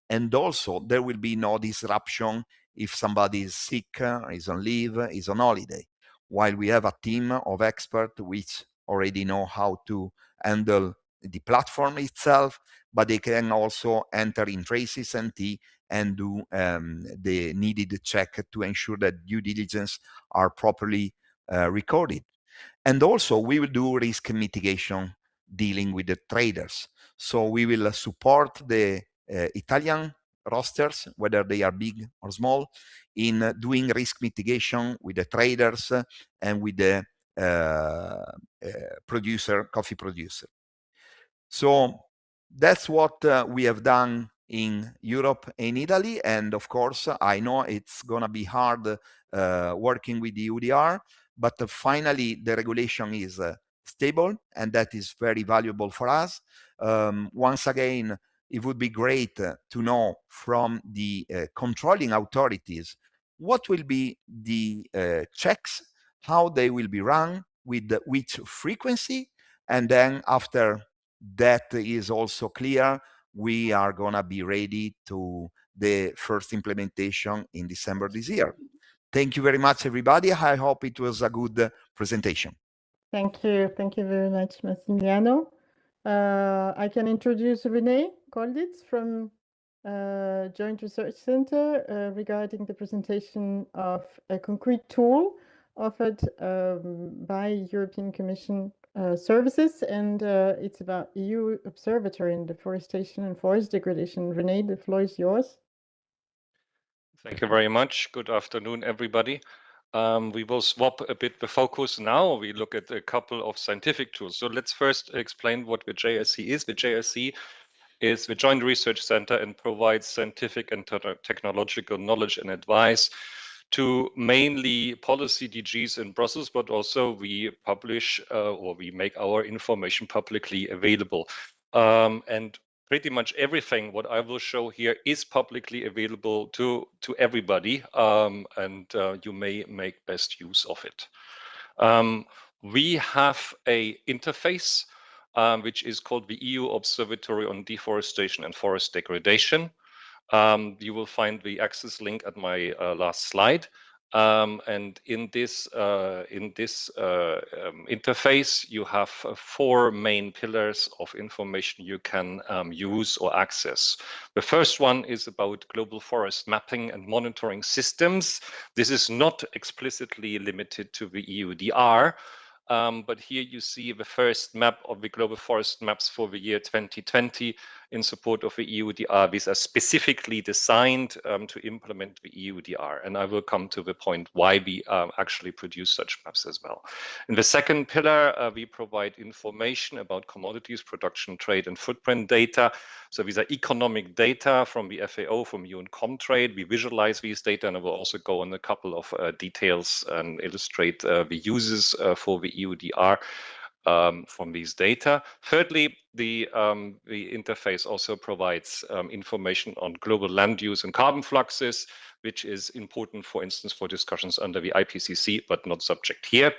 And also there will be no disruption if somebody is sick, is on leave, is on holiday. while we have a team of experts which already know how to handle the platform itself, but they can also enter in traces and T and do the needed check to ensure that due diligence are properly recorded. And also we will do risk mitigation dealing with the traders. So we will support the Italian rosters, whether they are big or small, in doing risk mitigation with the traders and with the coffee producer. So that's what we have done in Europe and Italy. And of course, I know it's going to be hard working with the EUDR, but finally the regulation is stable, and that is very valuable for us. Once again, it would be great to know from the controlling authorities what will be the checks, how they will be run, with which frequency, and then after that is also clear, we are going to be ready to the first implementation in December this year. Thank you very much, everybody. I hope it was a good presentation. Thank you. Thank you very much, Massimiliano. I can introduce René Kolditz from Joint Research Center regarding the presentation of a concrete tool offered by European Commission services, and it's about EU Observatory in Deforestation and Forest Degradation. René, the floor is yours. Thank you very much. Good afternoon, everybody. We will swap a bit the focus now. We look at a couple of scientific tools. So let's first explain what the JRC is. The JRC is the Joint Research Center and provides scientific and technological knowledge and advice to mainly policy DGs in Brussels, but also we publish or we make our information publicly available. And pretty much everything what I will show here is publicly available to everybody, and you may make best use of it. We have a interface which is called the EU Observatory on Deforestation and Forest Degradation. You will find the access link at my last slide. And in this interface, you have 4 main pillars of information you can use or access. The first one is about global forest mapping and monitoring systems. This is not explicitly limited to the EUDR, but here you see the first map of the global forest maps for the year 2020 in support of the EUDR. These are specifically designed to implement the EUDR, and I will come to the point why we actually produce such maps as well. In the second pillar, we provide information about commodities, production, trade, and footprint data. So these are economic data from the FAO, from UN Comtrade. We visualize these data, and I will also go on a couple of details and illustrate the uses for the EUDR from these data. Thirdly, the interface also provides information on global land use and carbon fluxes, which is important, for instance, for discussions under the IPCC, but not subject here.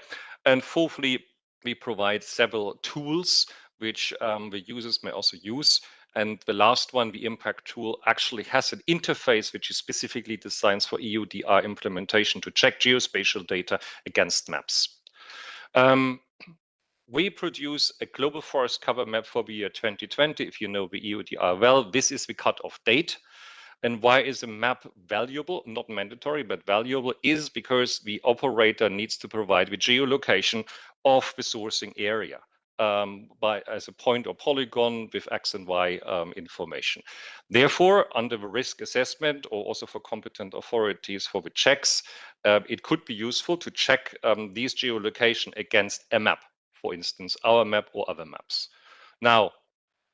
And fourthly, we provide several tools which the users may also use. And the last one, the impact tool, actually has an interface which is specifically designed for EUDR implementation to check geospatial data against maps. We produce a global forest cover map for the year 2020. If you know the EUDR well, this is the cutoff date. And why is a map valuable? Not mandatory, but valuable is because the operator needs to provide the geolocation of the sourcing area as a point or polygon with X and Y information. Therefore, under the risk assessment or also for competent authorities for the checks, it could be useful to check these geolocation against a map, for instance, our map or other maps. Now,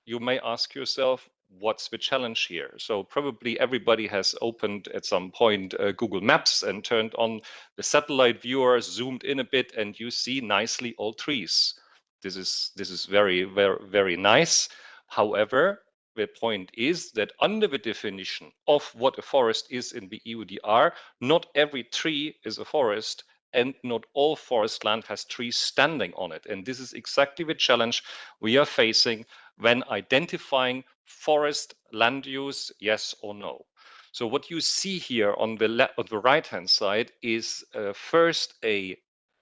you may ask yourself, what's the challenge here? So probably everybody has opened at some point Google Maps and turned on the satellite viewer, zoomed in a bit, and you see nicely all trees. This is very, very, very nice. However, the point is that under the definition of what a forest is in the EUDR, not every tree is a forest, and not all forest land has trees standing on it. And this is exactly the challenge we are facing when identifying forest land use, yes or no. So what you see here on the right-hand side is first a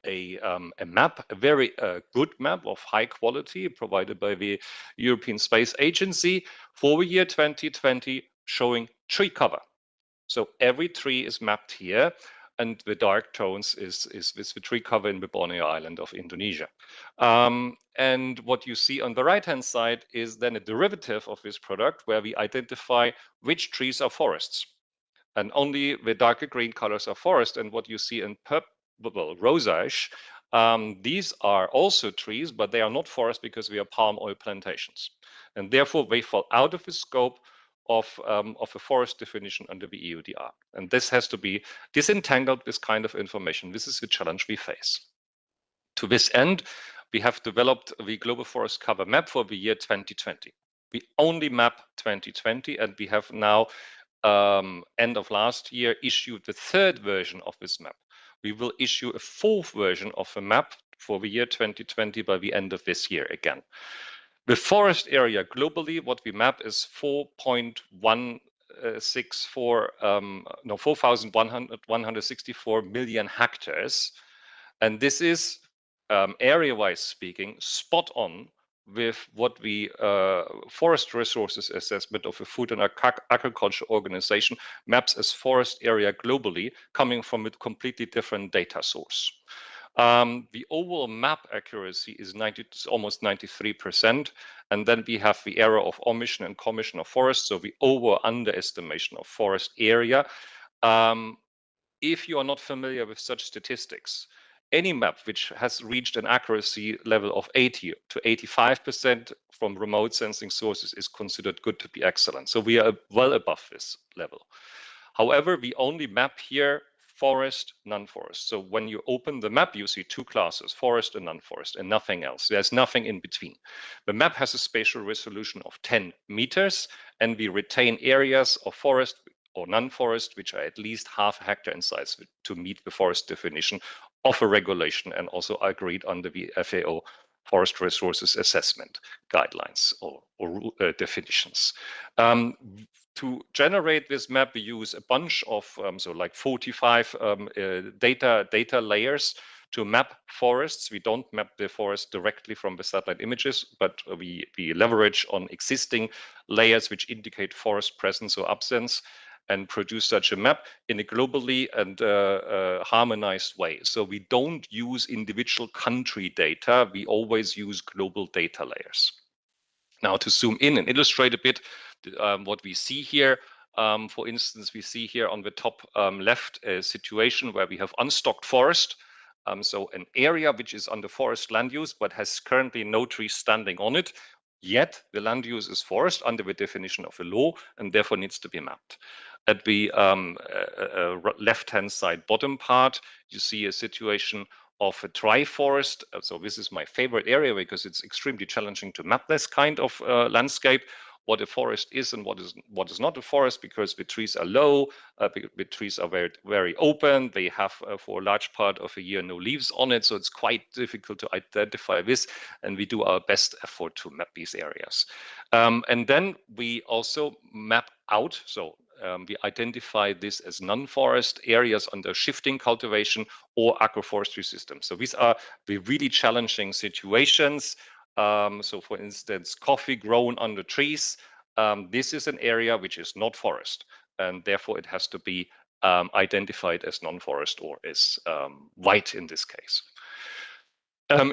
a map, a very good map of high quality provided by the European Space Agency for the year 2020, showing tree cover. So every tree is mapped here, and the dark tones is with the tree cover in the Borneo Island of Indonesia. And what you see on the right-hand side is then a derivative of this product where we identify which trees are forests. And only the darker green colors are forest. And what you see in purple, well, rosaish, these are also trees, but they are not forest because they are palm oil plantations. And therefore, they fall out of the scope of a forest definition under the EUDR. And this has to be disentangled, this kind of information. This is the challenge we face. To this end, we have developed the Global Forest Cover Map for the year 2020. We only map 2020, and we have now, end of last year, issued the third version of this map. We will issue a fourth version of the map for the year 2020 by the end of this year again. The forest area globally, what we map is 4,164 million hectares. And this is, area-wise speaking, spot on with what the Forest Resources Assessment of the Food and Agriculture Organization maps as forest area globally, coming from a completely different data source. The overall map accuracy is almost 93%, and then we have the error of omission and commission of forest, so the over-underestimation of forest area. If you are not familiar with such statistics, any map which has reached an accuracy level of 80 to 85% from remote sensing sources is considered good to be excellent. So we are well above this level. However, we only map here forest, non-forest. So when you open the map, you see two classes, forest and non-forest, and nothing else. There's nothing in between. The map has a spatial resolution of 10 meters, and we retain areas of forest or non-forest, which are at least half a hectare in size to meet the forest definition of a regulation and also agreed under the FAO Forest Resources Assessment guidelines or definitions. To generate this map, we use a bunch of, so like 45 data layers to map forests. We don't map the forest directly from the satellite images, but we leverage on existing layers which indicate forest presence or absence and produce such a map in a globally and harmonized way. So we don't use individual country data. We always use global data layers. Now to zoom in and illustrate a bit what we see here. For instance, we see here on the top left a situation where we have unstocked forest. So an area which is under forest land use but has currently no trees standing on it. Yet the land use is forest under the definition of the law and therefore needs to be mapped. At the left-hand side bottom part, you see a situation of a dry forest. So this is my favorite area because it's extremely challenging to map this kind of landscape, what a forest is and what is not a forest, because the trees are low, the trees are very, very open. They have for a large part of a year no leaves on it, so it's quite difficult to identify this, and we do our best effort to map these areas. And then we also map out, so we identify this as non-forest areas under shifting cultivation or agroforestry systems. So these are the really challenging situations. So for instance, coffee grown under trees. This is an area which is not forest, and therefore it has to be identified as non-forest or as white in this case.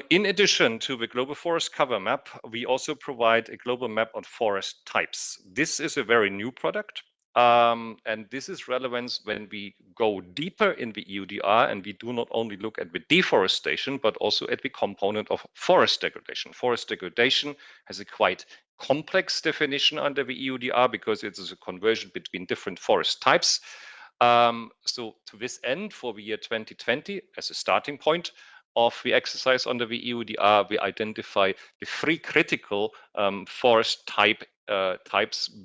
In addition to the Global Forest Cover Map, we also provide a global map on forest types. This is a very new product. And this is relevant when we go deeper in the EUDR and we do not only look at the deforestation, but also at the component of forest degradation. Forest degradation has a quite complex definition under the EUDR because it is a conversion between different forest types. So to this end, for the year 2020, as a starting point of the exercise under the EUDR, we identify the three critical forest types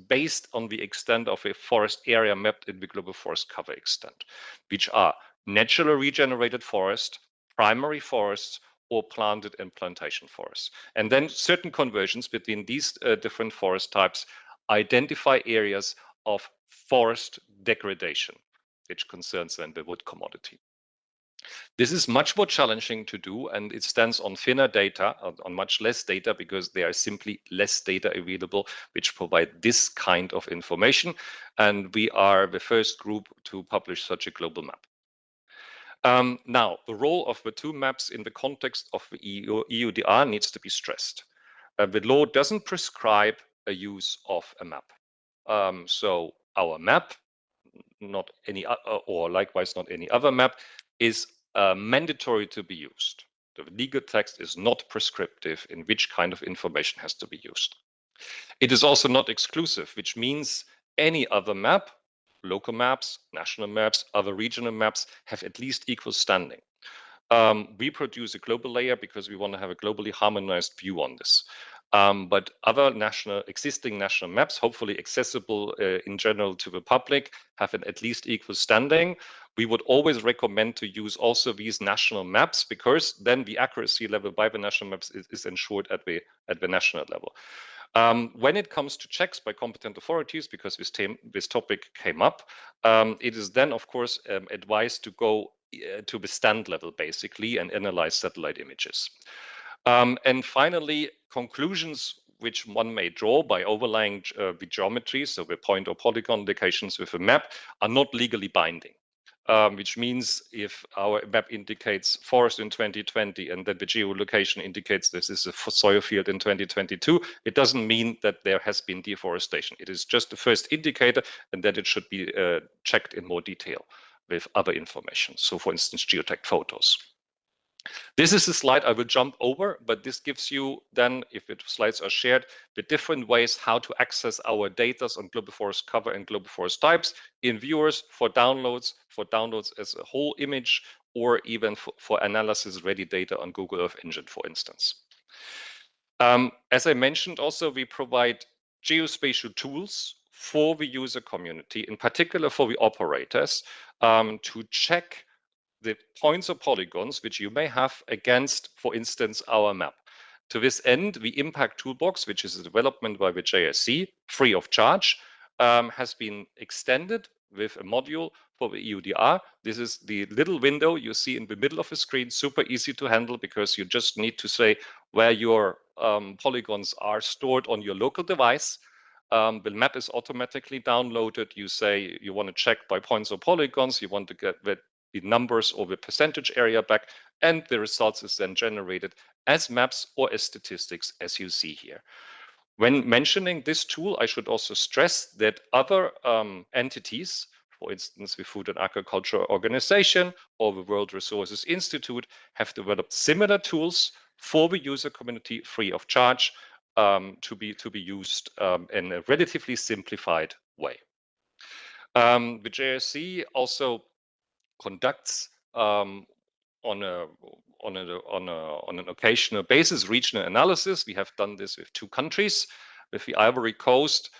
based on the extent of a forest area mapped in the global forest cover extent, which are naturally regenerated forest, primary forests, or planted and plantation forests. And then certain conversions between these different forest types identify areas of forest degradation, which concerns then the wood commodity. This is much more challenging to do, and it stands on thinner data, on much less data, because there are simply less data available which provide this kind of information. And we are the first group to publish such a global map. Now, the role of the two maps in the context of the EUDR needs to be stressed. The law doesn't prescribe a use of a map. So our map, not any or likewise not any other map, is mandatory to be used. The legal text is not prescriptive in which kind of information has to be used. It is also not exclusive, which means any other map, local maps, national maps, other regional maps, have at least equal standing. We produce a global layer because we want to have a globally harmonized view on this. But other existing national maps, hopefully accessible in general to the public, have an at least equal standing. We would always recommend to use also these national maps, because then the accuracy level by the national maps is ensured at the national level. When it comes to checks by competent authorities, because this topic came up, it is then, of course, advised to go to the stand level, basically, and analyze satellite images. And finally, conclusions which one may draw by overlaying the geometry, so the point or polygon indications with a map, are not legally binding. Which means if our map indicates forest in 2020 and then the geolocation indicates this is a soil field in 2022, it doesn't mean that there has been deforestation. It is just the first indicator, and that it should be checked in more detail with other information. So for instance, geotagged photos. This is a slide I will jump over, but this gives you then, if the slides are shared, the different ways how to access our data on global forest cover and global forest types in viewers, for downloads as a whole image, or even for analysis ready data on Google Earth Engine, for instance. As I mentioned, also we provide geospatial tools for the user community, in particular for the operators, to check the points or polygons which you may have against, for instance, our map. To this end, the Impact Toolbox, which is a development by the JRC, free of charge, has been extended with a module for the EUDR. This is the little window you see in the middle of the screen, super easy to handle, because you just need to say where your polygons are stored on your local device. The map is automatically downloaded. You say you want to check by points or polygons, you want to get the numbers or the percentage area back, and the results is then generated as maps or as statistics, as you see here. When mentioning this tool, I should also stress that other entities, for instance, the Food and Agriculture Organization or the World Resources Institute, have developed similar tools for the user community free of charge, to be used in a relatively simplified way. The JRC also conducts on an occasional basis regional analysis. We have done this with 2 countries. With the Ivory Coast,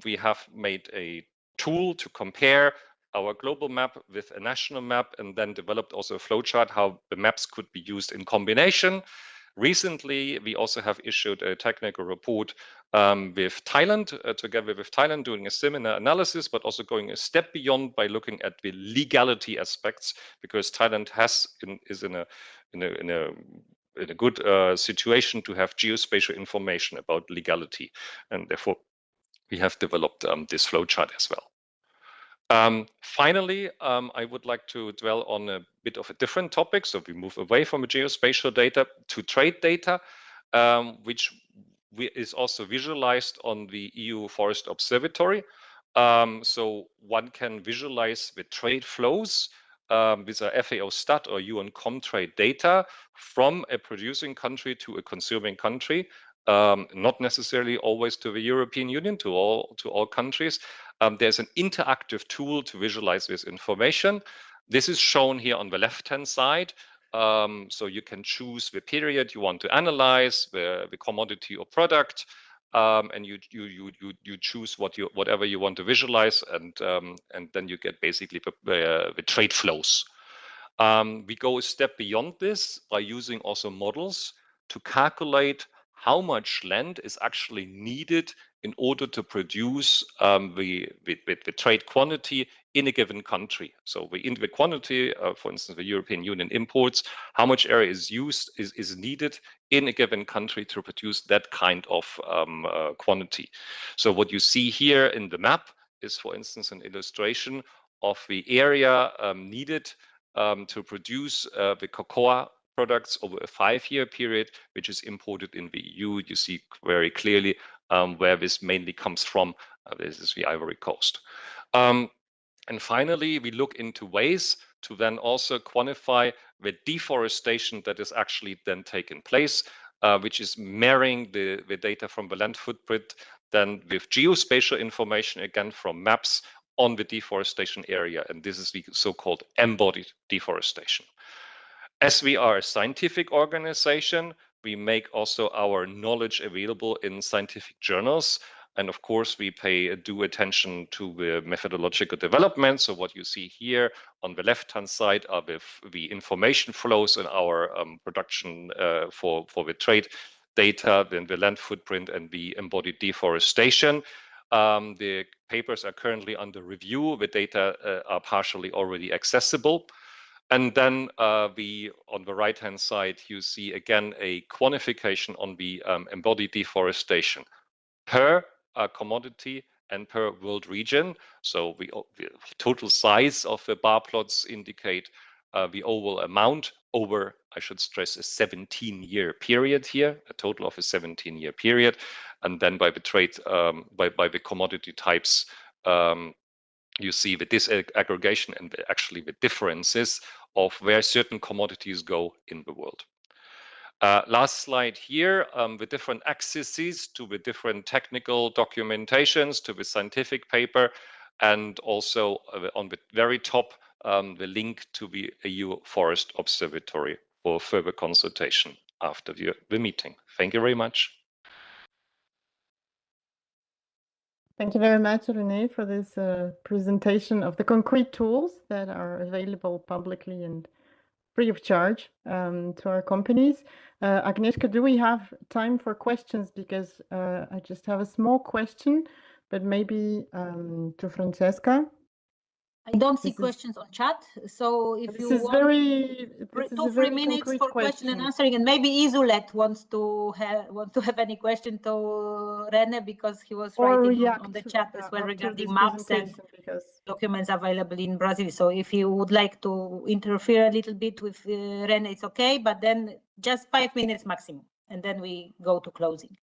we have made a tool to compare our global map with a national map, and then developed also a flowchart how the maps could be used in combination. Recently, we also have issued a technical report with Thailand, together with Thailand, doing a similar analysis, but also going a step beyond by looking at the legality aspects, because Thailand is in a good situation to have geospatial information about legality, and therefore we have developed this flowchart as well. Finally, I would like to dwell on a bit of a different topic. So we move away from geospatial data to trade data, which is also visualized on the EU Forest Observatory. So one can visualize the trade flows with a FAO stat or UN Comtrade data from a producing country to a consuming country. Not necessarily always to the European Union, to all countries. There's an interactive tool to visualize this information. This is shown here on the left-hand side. So you can choose the period you want to analyze, the commodity or product, and you choose whatever you want to visualize, and then you get basically the trade flows. We go a step beyond this by using also models to calculate how much land is actually needed in order to produce the trade quantity in a given country. So the quantity, for instance, the European Union imports, how much area is used, is needed in a given country to produce that kind of quantity. So what you see here in the map is, for instance, an illustration of the area needed to produce the cocoa products over a 5-year period, which is imported in the EU. You see very clearly where this mainly comes from. This is the Ivory Coast. And finally, we look into ways to then also quantify the deforestation that is actually then taking place, which is marrying the data from the land footprint then with geospatial information, again, from maps on the deforestation area. And this is the so-called embodied deforestation. As we are a scientific organization, we make also our knowledge available in scientific journals. And of course, we pay due attention to the methodological development. So what you see here on the left-hand side are the information flows in our production for the trade data, then the land footprint and the embodied deforestation. The papers are currently under review. The data are partially already accessible. And then on the right-hand side, you see again a quantification on the embodied deforestation per commodity and per world region. So the total size of the bar plots indicate the overall amount over, I should stress, a 17-year period here, a total of a 17-year period. And then by the trade, by the commodity types, you see the disaggregation and actually the differences of where certain commodities go in the world. Last slide here, the different accesses to the different technical documentations, to the scientific paper, and also on the very top, the link to the EU Forest Observatory for further consultation after the meeting. Thank you very much. Thank you very much, René, for this presentation of the concrete tools that are available publicly and free of charge to our companies. Agnieszka, do we have time for questions? Because I just have a small question, but maybe to Francesca. I don't see questions on chat, so if you want 2-3 minutes for question and answering, and maybe Izulet wants to have any question to René, because he was writing on the chat as well regarding maps and documents available in Brazil. So if you would like to interfere a little bit with René, it's okay, but then just 5 minutes maximum, and then we go to closing.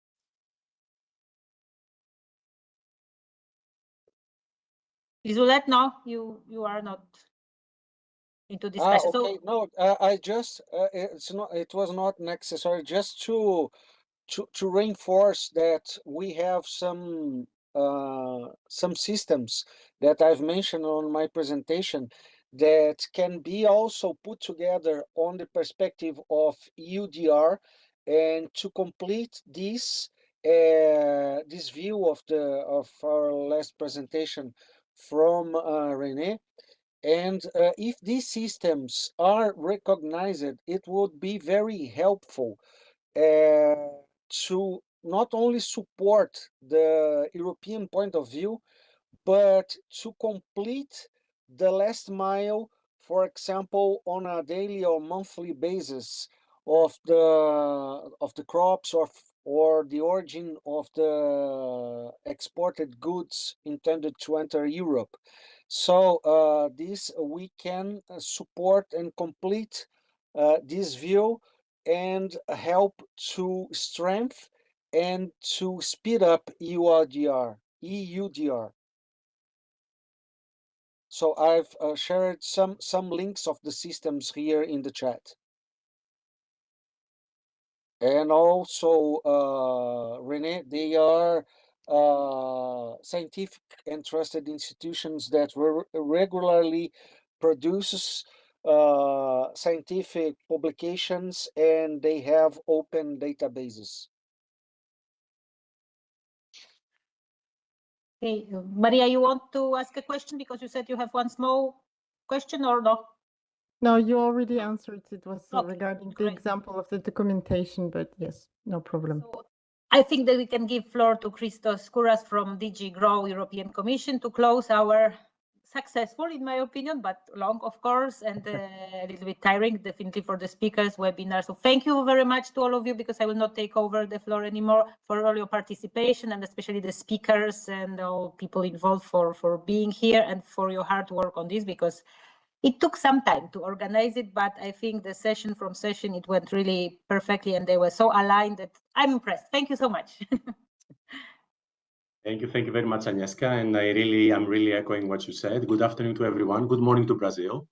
Izulet, no, you are not into discussion. Okay. No, I just it was not necessary, just to reinforce that we have some systems that I've mentioned on my presentation that can be also put together on the perspective of EUDR, and to complete this view of our last presentation from René. And if these systems are recognized, it would be very helpful to not only support the European point of view, but to complete the last mile, for example, on a daily or monthly basis of the crops or the origin of the exported goods intended to enter Europe. So this we can support and complete this view and help to strengthen and to speed up EUDR. So I've shared some links of the systems here in the chat. And also, René, they are scientific and trusted institutions that regularly produces scientific publications, and they have open databases. Okay, Maria, you want to ask a question because you said you have one small question, or no? No, you already answered. It was regarding the example of the documentation, but yes, no problem. So I think that we can give floor to Christos Kouras from DG GROW European Commission to close our successful, in my opinion, but long, of course, and a little bit tiring, definitely, for the speakers webinar. So thank you very much to all of you, because I will not take over the floor anymore, for all your participation, and especially the speakers and all people involved for being here and for your hard work on this, because it took some time to organize it, but I think the session from session, it went really perfectly, and they were so aligned that I'm impressed. Thank you so much. Thank you very much, Agnieszka, and I'm really echoing what you said. Good afternoon to everyone. Good morning to Brazil.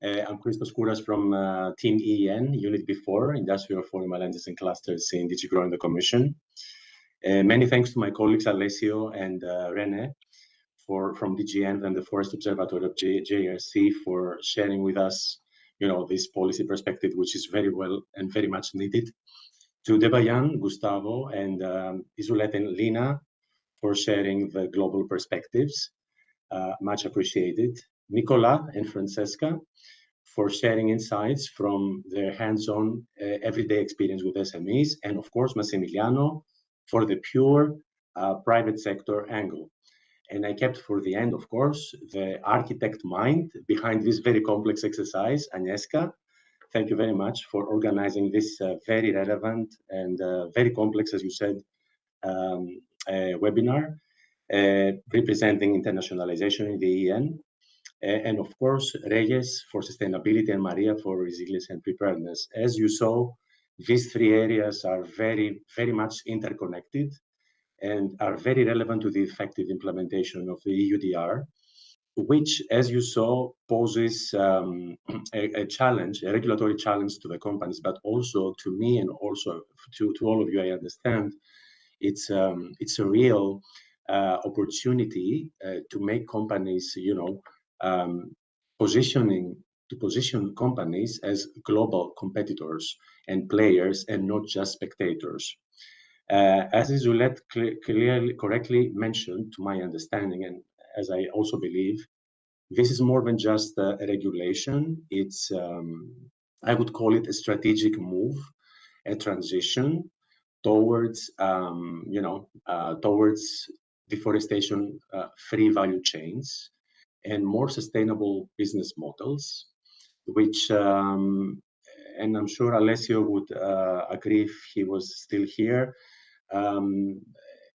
I'm Christos Kouras from Team EN, Unit B4, Industrial Forum Alliances and Clusters in DG GROW in the Commission. Many thanks to my colleagues Alessio and Rene from DGN and the Forest Observatory of JRC for sharing with us, this policy perspective, which is very well and very much needed. To Debayan, Gustavo, and Isolette and Lina, for sharing the global perspectives, much appreciated. Nicola and Francesca, for sharing insights from their hands-on everyday experience with SMEs, and of course, Massimiliano, for the pure private sector angle. And I kept for the end, of course, the architect mind behind this very complex exercise, Agnieszka. Thank you very much for organizing this very relevant and very complex, as you said, webinar representing internationalization in the EN. And of course, Reyes for sustainability and Maria for resilience and preparedness. As you saw, these three areas are very, very much interconnected and are very relevant to the effective implementation of the EUDR, which, as you saw, poses a challenge, a regulatory challenge to the companies, but also to me and also to all of you, I understand, it's a real opportunity to make companies, position companies as global competitors and players and not just spectators. As Isolette correctly mentioned, to my understanding, and as I also believe, this is more than just a regulation. It's, I would call it a strategic move, a transition towards, towards deforestation-free value chains and more sustainable business models, which, and I'm sure Alessio would agree if he was still here.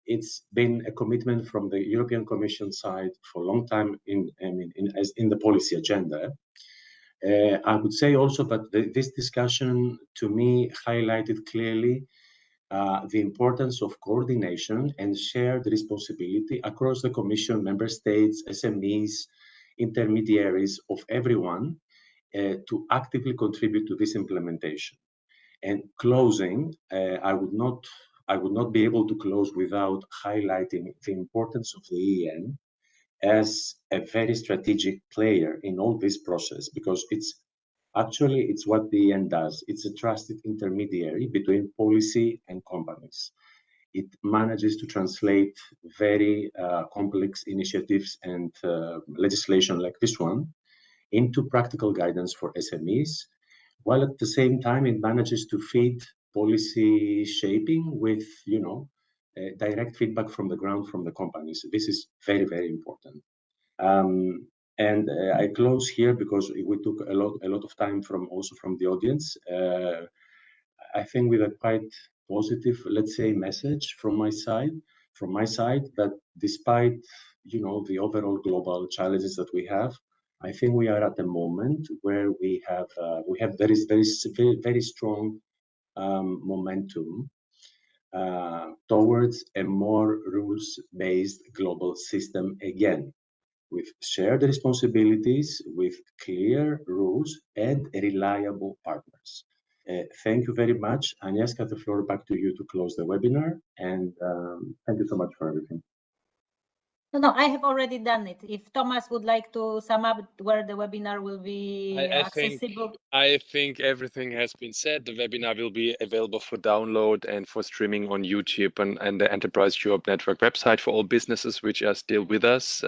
It's been a commitment from the European Commission side for a long time in the policy agenda. I would say also that this discussion, to me, highlighted clearly the importance of coordination and shared responsibility across the Commission, member states, SMEs, intermediaries, of everyone to actively contribute to this implementation. And closing, I would not be able to close without highlighting the importance of the EN as a very strategic player in all this process, because it's what the EN does. It's a trusted intermediary between policy and companies. It manages to translate very complex initiatives and legislation like this one into practical guidance for SMEs, while at the same time it manages to feed policy shaping with, direct feedback from the ground from the companies. This is very, very important. And I close here because we took a lot of time from the audience. I think with a quite positive, let's say, message from my side, that despite the overall global challenges that we have, I think we are at a moment where we have very strong momentum towards a more rules-based global system again, with shared responsibilities, with clear rules and reliable partners. Thank you very much. Agnieszka, the floor back to you to close the webinar, and thank you so much for everything. No, I have already done it. If Thomas would like to sum up where the webinar will be accessible. I think everything has been said. The webinar will be available for download and for streaming on YouTube and the Enterprise Europe Network website for all businesses which are still with us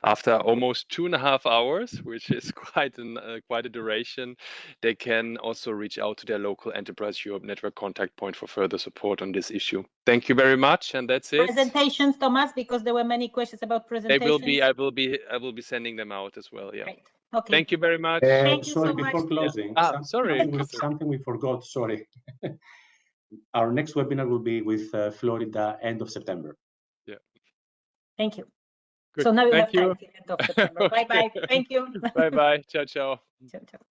after almost 2.5 hours, which is quite a duration. They can also reach out to their local Enterprise Europe Network contact point for further support on this issue. Thank you very much, and that's it. Presentations, Thomas, because there were many questions about presentations. They will be. I will be sending them out as well. Yeah. Great. Okay. Thank you very much. Thank you sorry, so before much. closing, sorry. something we forgot. Sorry. Our next webinar will be with Florida end of September. Yeah. Thank you. Good. So now you Thank have time till end of September. Bye bye. Thank you. Bye bye. Ciao ciao. Ciao ciao.